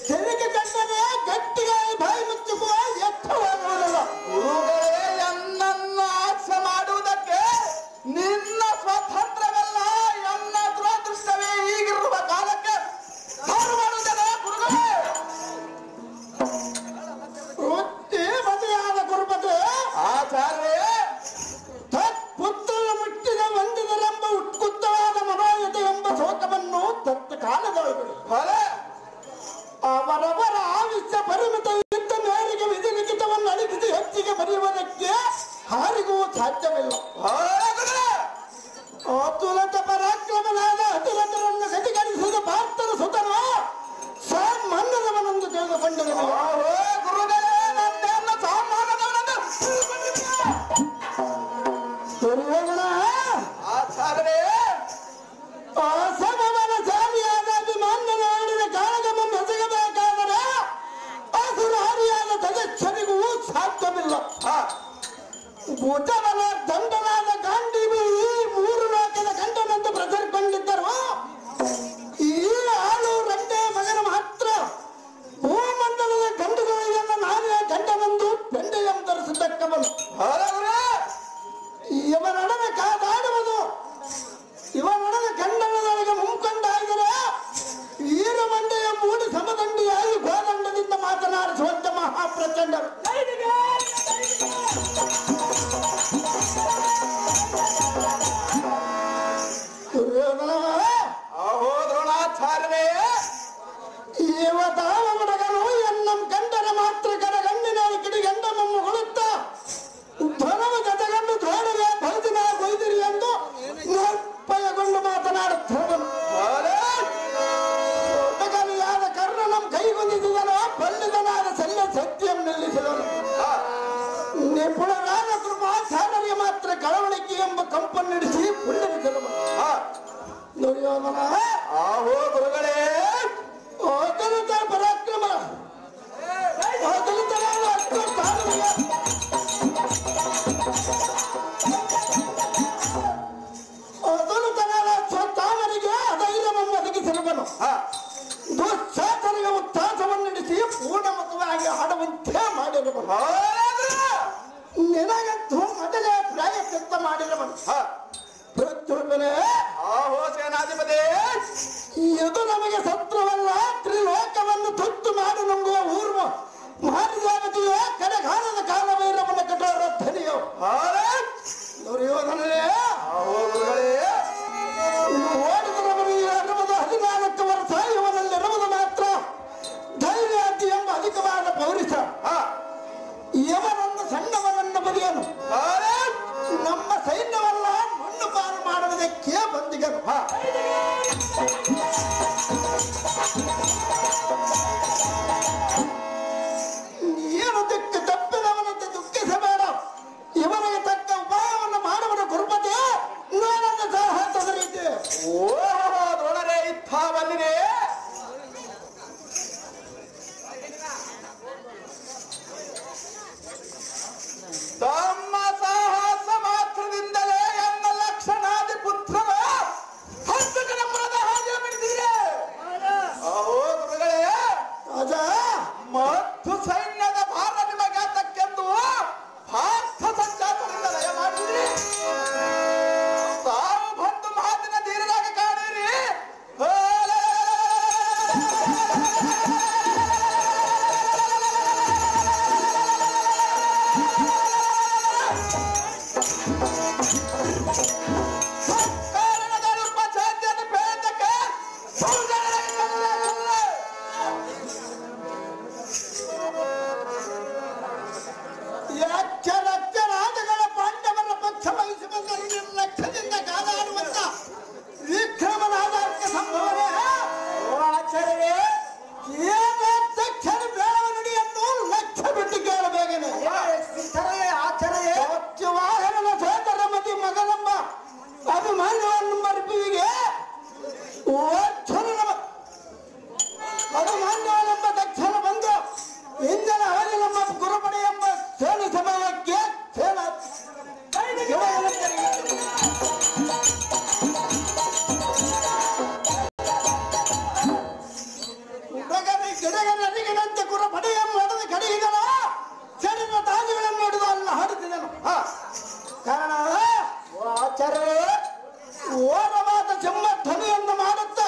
ತೆರಿಗೆ ಕಟ್ಟದೆ ಗಟ್ಟಿಗೆ ಬಾಯಿ ಮುಚ್ಚಿಸುವ ಎತ್ತವಾಗುವುದಿಲ್ಲ. ಗುರುಗಳೇ ಎನ್ನನ್ನು ಆಕ್ಷ ಮಾಡುವುದಕ್ಕೆ ನಿನ್ನ ಸ್ವಾತಂತ್ರ್ಯವಲ್ಲ ಎನ್ನ ದುರದೃಷ್ಟವೇ ಈಗಿರುವ ಕಾಲಕ್ಕೆ ದಾರು ಮಾಡುವುದಲ್ಲ ಗುರುಗಳೇ. ವೃತ್ತಿ ಮದುವೆಯಾದ ಕುರುಬತೆ ಆಚಾರ್ಯೇ ಪುತ್ರನ ಮುಟ್ಟಿದ ವಂದಿದರೆಂಬ ಉತ್ಕೃಷ್ಟವಾದ ಮನೋಯತೆ ಎಂಬ ಶೋಕವನ್ನು ತತ್ತ ಕಾಲದೊಳಗೆ ಫಲ ಅವರವರ ಆವಿಷ್ಯ ಪರಿಮಿತ ಇದ್ದ ಮೇರೆಗೆ ವಿಧಿಲಿಖಿತವನ್ನು ಅಳಿಸಿ ಹೆಚ್ಚಿಗೆ ಬರೆಯುವುದಕ್ಕೆ ಯಾರಿಗೂ ಸಾಧ್ಯವಿಲ್ಲ. ಅತುಲತ ಪರಾಕ್ರಮನಾದ ಅತಿರಥರನ್ನು ಗತಿಗಣಿಸಿದ ಪಾರ್ಥನ ಸುತನು ಸಾಮಾನ್ಯದವನೆಂದು ತಿಳಿದುಕೊಂಡನು. ಗುರುಗಳೇ ನನ್ನನ್ನು ಸಾಮಾನ್ಯದವನೆಂದು ದುರ್ಯೋಧನ ಆಚಾರ್ಯೇ ಅಸಮವನ ಶಾಲಿಯಾದ ಅಭಿಮಾನ್ಯನ ಹೇಳಿದ ಕಾಳಗಮ ಬೆಸಗಬೇಕಾದರೆ ಅಸುರಾರಿಯಾದ ತದಕ್ಷರಿಗೂ ಸಾಧ್ಯವಿಲ್ಲ. ಬುಧವನ ದಂಡನಾದ ಗಾಂಧೀವಿ ಈ ಮೂರು ಲೋಕದ ಗಂಡನೆಂದು ಪ್ರಚರಿಕೊಂಡಿದ್ದರು. ಈ ಆಳು ರಂಡೆ ಮಗನ ಮಾತ್ರ ಭೂಮಂಡಲದ ಗಂಡುಗಳಿಗೆಲ್ಲ ನಾನೇ ಗಂಡನೆಂದು ಬೆಂಡೆಯನ್ನು ಧರಿಸತಕ್ಕವನು. ಇವನೊಡನೆ ಕಾದಾಡುವುದು ಇವನೊಡನೆ ಗಂಡನದೊಳಗೆ ಮುಂಕೊಂಡಾಗಿದರೆ ವೀರ ಮಂಡೆಯ ಮೂಡಿ ಸಮದಂಡಿಯಾಗಿ ಗೋದಂಡದಿಂದ ಮಾತನಾಡಿಸುವಂತ ಮಹಾಪ್ರಚಂಡರು. ದುರ್ಯೋಧನ ಅಹೋ ದ್ರೋಣಾಚಾರ್ಯರೇ ಇವತಾವ ಹುಡುಗನು ಎನ್ನಂ ಗಂಡನ ಮಾತ್ರ ಕಡಗಣ್ಣಿನ ಕಿಡಿ ಗಂಡನನ್ನು ಕೊಡುತ್ತ ಧನವ ಜತಗಂಡು ದ್ರೋಣಗೆ ಬೈದಿನ ಬೈದಿರಿ ಎಂದು ನಿರ್ಭಯಗೊಂಡು ಮಾತನಾಡುತ್ತಿರುವನು. ಒಟಗಲಿಯಾದ ಕರ್ಣನಂ ಕೈಗೊಂದಿದ್ದನು, ಬಲ್ಲಿದನಾದ ಸಲ್ಲ ಸತ್ಯಂ ನಿಲ್ಲಿಸಿದನು. ನಿಪುಣರಾದ ಕೃಪಾಚಾರ್ಯರಿಗೆ ಮಾತ್ರ ಕಳವಳಿಕೆ ಎಂಬ ಕಂಪನ್ನು ನಡೆಸಿ ಪುಣ್ಯವಿದ್ದನು. ದುರ್ಯೋಧನ ಆಹೋ ಗುರುಗಳೇ ಅತುಲಿತ ಪರಾಕ್ರಮ ಅತುಲಿತರಾದ ಅತುಲಿತರಾದ ಸ್ವತಾಮರಿಗೆ ಅಧೈರ್ಯವನ್ನು ಒದಗಿಸಿರುವನು. ದುಶ್ಶಾಸನಿಗೆ ಉತ್ಸಾಹವನ್ನು ನಡೆಸಿ ಪೂರ್ಣಮತವಾಗಿ ಆಡುವಂತೆ ಮಾಡಿರುವನು. ನಿನಗಂತೂ ಮೊದಲೇ ಪ್ರಾಯಶ್ಚಿತ್ತ ಮಾಡಿರುವನು. ಪ್ರತ್ಯುತ್ತರೇ ಆಹೋ ಸೇನಾಧಿಪತಿ ಇದು ನಮಗೆ ಶತ್ರುವಲ್ಲ, ತ್ರಿಲೋಕವನ್ನು ತುತ್ತು ಮಾಡಿ ನುಂಗುವ ಊರ್ವ ಮಹಾದೇವತೆಯ ಕಡೆಗಾಲದ ಕಾಲವೈರವನ್ನ ಕಟ್ಟೋರ ಧನಿಯೋ. ದುರ್ಯೋಧನರೇ ಆಹೋ ಗುರುಗಳೇ ಓಡಿದರವರು 14 ವರ್ಷ ಇವನಲ್ಲಿರುವುದು ಮಾತ್ರ ಧೈರ್ಯಾತಿ ಎಂಬ ಅಧಿಕವಾದ ಪೌರುಷ. ಇವನನ್ನು ಸಣ್ಣವನನ್ನು ಬದಿಯನು ನಮ್ಮ ಸೈನ್ಯವಲ್ಲ ಮಣ್ಣು ಪಾಲು ಮಾಡುವುದಕ್ಕೆ ಬಂದಿಗನು. ಮಧುಮಾಂಡವನೆಂಬ ದಕ್ಷಿಣ ಬಂದು ಇಂದನ ಅವಧಿ ನಮ್ಮ ಗುರುಪಡೆ ಎಂಬ ಸೇನೆ ಸಭಾವಕ್ಕೆ ಗಿಡಗನರಿಗಿನಂತೆ ಗುರುಪಡೆ ಎಂಬ ಕಡೆಯಿದನ ಸೇಡಿನ ತಾಜುಗಳನ್ನು ನೋಡಿದ ಅಲ್ಲ ಹಾಡುತ್ತಿದ್ದನು. ಕಾರಣ ಆಚಾರ್ಯ ಓರವಾದ ಜಮ್ಮ ಧ್ವನಿಯನ್ನು ಮಾಡುತ್ತಾ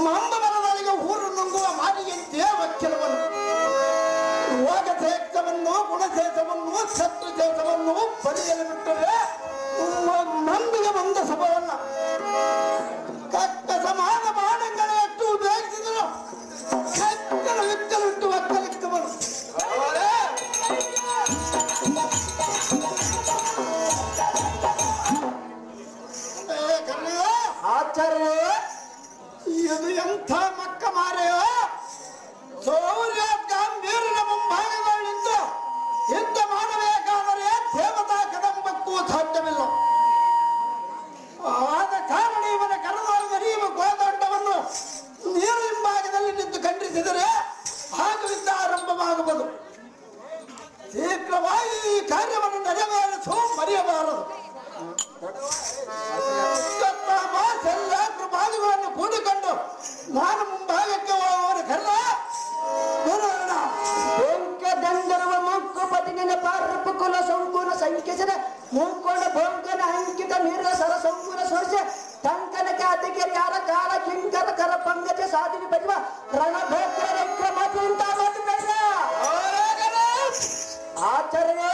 ಮಂಬಮರದೊಳಗೆ ಊರು ನುಂಗುವ ಮಾರಿಯಂತೆ ವಕ್ಕಿಲವನ್ನು ಯೋಗಶೇಷವನ್ನು ಗುಣಶೇಷವನ್ನು ಶತ್ರುಶೇಷವನ್ನು ಪರಿಯಲು ಬಿಟ್ಟರೆ ನಂಬಿಗೆ ಬಂದ ಸಭವನ್ನ ಕಕ್ಕ ಸಮಾನ ಬಾಣங்களை ಎಷ್ಟು ಉಪಯೋಗಿಸಿದರು ಕಕ್ಕಲು ವಿಕ್ಕಲು ಬಿಟ್ಟು ಒಕ್ಕಲಿಕ್ಕವನು ಆಚಾರ್ಯ ಇದು ಎಂಥ ಮಕ್ಕ ಮಾರೆಯೋ ಸೌರ್ಯ ಗಾಂಭೀರ್ಯನ ಮುಂಭಾಗದಲ್ಲಿದ್ದು ಯುದ್ಧ ಮಾಡಬೇಕಾದರೆ ದೇವತಾ ಕದಂಬಕ್ಕೂ ಸಾಧ್ಯವಿಲ್ಲ. ಆದ ಕಾರಣ ಇವನ ಕರೆದೊಳಗೆ ನೀವು ಗೋದಂಡವನ್ನು ನೀರು ಹಿಂಭಾಗದಲ್ಲಿ ನಿಂತು ಖಂಡಿಸಿದರೆ ಹಾಗೂ ಯುದ್ಧ ಆರಂಭವಾಗಬಹುದು. ಶೀಘ್ರವಾಗಿ ಈ ಕಾರ್ಯವನ್ನು ನೆರವೇರಿಸು ಮರೆಯಬಾರದು. ಬಾಲಿಗಳನ್ನು ಕೂಡಿಕೊಂಡು ನಾನು ಮುಂಭಾಗಕ್ಕೆ ಹೋಗುವವರ ಕಲ್ಲ ದಂಡರುವ ಮುಕ್ಕು ಪದಿನ ಪಾರ್ಪ ಕುಲ ಸಂಕೂಲ ಸಂಖ್ಯೆಸನ ಮುಂಕೋಣ ಭೋಂಕನ ಅಂಕಿತ ನೀರ ಸರ ಸಂಕೂಲ ಸೋರ್ಸ ಟಂಕನಕ್ಕೆ ಅಧಿಕಾರಿ ಯಾರ ಕಾಲ ಕಿಂಕರ ಕರ ಪಂಗಜ ಸಾಧಿನಿ ಬರುವ ರಣಭೋಗ್ರ ಕ್ರಮತಿ ಅಂತ ಆಚಾರ್ಯ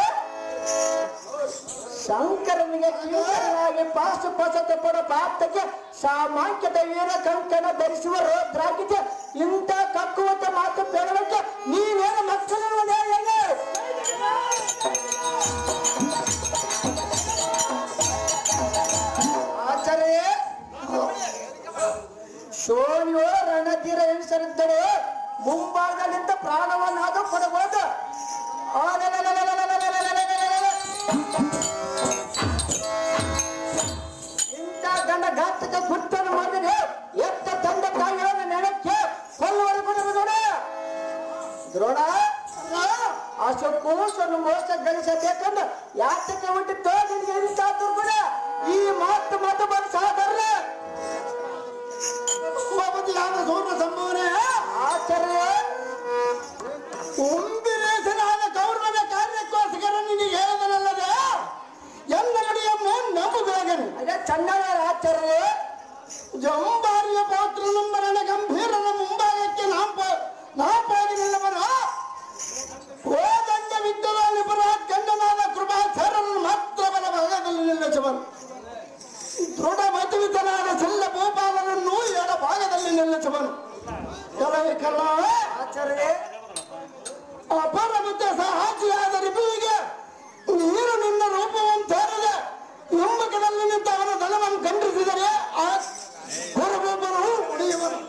ಶಂಕರನಿಗೆ ಕಿಂಕರನಾಗಿ ಪಾಶುಪಸತೆ ಪಡ ಪಾತ್ರಕ್ಕೆ ಸಾಮಾನ್ಯದ ವೀರ ಕಂಕಣ ಧರಿಸುವ ರೋದ್ರಾಗಿದ್ದೆ ಇಂಥ ಕಕ್ಕುವಂತ ಮಾತು ಬೇಡಕ್ಕೆ ನೀವೇನು ಮಕ್ಕಳನ್ನು ಆಚಾರ್ಯ ಶೋನಿಯೋ ರಣಧೀರ ಎಣಿಸರಿದ್ದರೆ ಮುಂಭಾಗದಿಂದ ಪ್ರಾಣವನ್ನಾದ ಕೊಡಬಹುದು. ಇಂಥ ಗಂಡ ಘಾತಕ ಗುರ್ತನ್ನು ಮಾಡಿದ್ರೆ ಎತ್ತ ತಂದ ತಾಯಿಯನ್ನು ನೆನಕ್ಕೆ ಕೊಲ್ಲುವರೆಗೂ ನೋಡ ದ್ರೋಣ ಅಶೋಕೋಶನ್ನು ಮೋಸ ಗಳಿಸಬೇಕಂದ್ರೆ ಯಾತಕ್ಕೆ ಹುಟ್ಟಿದ್ದೋ ನಿನ್ಗೆ ಎಂತಾದ್ರು ಕೂಡ ಈ ಮಾತು ಬಂದು ಸಾಧಾರಣ ಸೋಮ ಸಂಭವನೆ ಆಚಾರ್ಯ ಉಂಬಿರೇಸನಾದ ಗೌರವದ ಕಾರ್ಯಕ್ಕೋಸ್ಕರ ನಿನಗೆ ಹೇಳಿದನಲ್ಲದೆ ಎಲ್ಲ ನಡೆಯಮ್ಮ ನಂಬುಬೇಗನು ಅದೇ ಚಂದನ ಆಚಾರ್ಯ ಜಂಬಾರಿಯ ಪೌತ್ರ ನಂಬರನ ಗಂಭೀರನ ಮುಂಭಾಗಕ್ಕೆ ನಾಪಾಗಿ ನಿಲ್ಲವನು ಹೋದಂಡ ವಿದ್ಯದಲ್ಲಿ ಬರ ಗಂಡನಾದ ಕೃಪಾಚಾರ್ಯರನ್ನು ಮಾತ್ರ ಬಲ ಭಾಗದಲ್ಲಿ ನಿಲ್ಲಿಸುವನು. ದೃಢ ಮತವಿತನಾದ ಸಲ್ಲ ಭೂಪಾಲನನ್ನು ಎಡ ಭಾಗದಲ್ಲಿ ನಿಲ್ಲಿಸುವನು. ಕಲ ಆಚಾರ್ಯ ಅಪರ ಮತ್ತೆ ಸಾಹಸಿಯಾದ ರಿಪುವಿಗೆ ನೀರು ನಿನ್ನ ರೂಪವನ್ನು ತೋರದೆ ಹಿಂಬಕದಲ್ಲಿ ನಿಂತ ಅವನ ದಳವನ್ನು ಖಂಡಿಸಿದರೆ ಆ ಹೊರಗೊಬ್ಬರು ಉಳಿಯುವರು.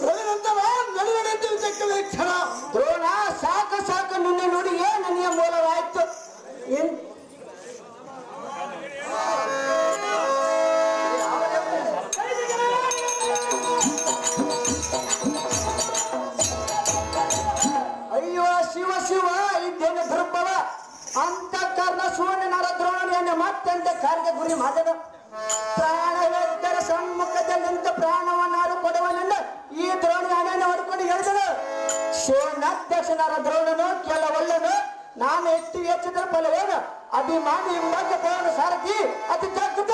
ರವಿನಂತರ ನಡೆದು ಚಕ್ಕವೇ ಕ್ಷಣ ದ್ರೋಣ ಸಾಕು ಸಾಕು ನಿನ್ನೆ ನುಡಿಗೆ ನನಗೆ ಮೂಲವಾಯ್ತು. ಅಯ್ಯೋ ಶಿವ ಶಿವ ಇದ್ದೇನೆ ದುರ್ಬಲ ಅಂತ ಕಾರಣ ಸುವರ್ಣನಾರ ದ್ರೋಣನೆಯನ್ನು ಮತ್ತಂತೆ ಕಾರ್ಯ ಗುರಿ ಮಾಡಿದ. ಪ್ರಾಣವೆದ್ದರ ಸಮ್ಮುಖದಲ್ಲಿ ನಿಂತು ಪ್ರಾಣವನ್ನಾರು ಕೊಡುವನೆಂದು ಈ ದ್ರೋಣಿ ಹಣೆಯನ್ನು ಹೊಡ್ಕೊಂಡು ಹೇಳಿದನು. ಸೇನಾಧ್ಯಕ್ಷನಾದ ದ್ರೋಣನು ಕೆಲವಲ್ಲನು ನಾನು ಎಷ್ಟು ಹೆಚ್ಚಿದ್ರ ಫಲವೇನು ಅಭಿಮಾನಿ ಎಂಬ ದ್ರೋಣ ಸಾರಥಿ ಅತಿ ಜಾಗೃತ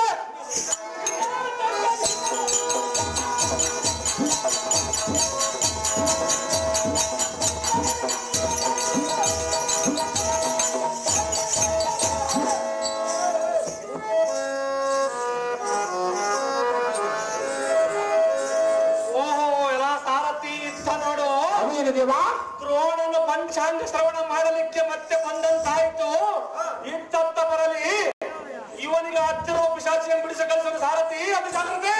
ದ್ರೋಣನು ಪಂಚಾಂಗ ಶ್ರವಣ ಮಾಡಲಿಕ್ಕೆ ಮತ್ತೆ ಬಂದಂತಾಯ್ತು. ಇತ್ತತ್ತ ಬರಲಿ ಇವನಿಗೆ ಹತ್ತಿರ ಪಿಶಾಚಿಯನ್ನು ಬಿಡಿಸ ಕಲಿಸಲು ಸಾರಥಿ ಅದು ಜಾಗ್ರತೆ.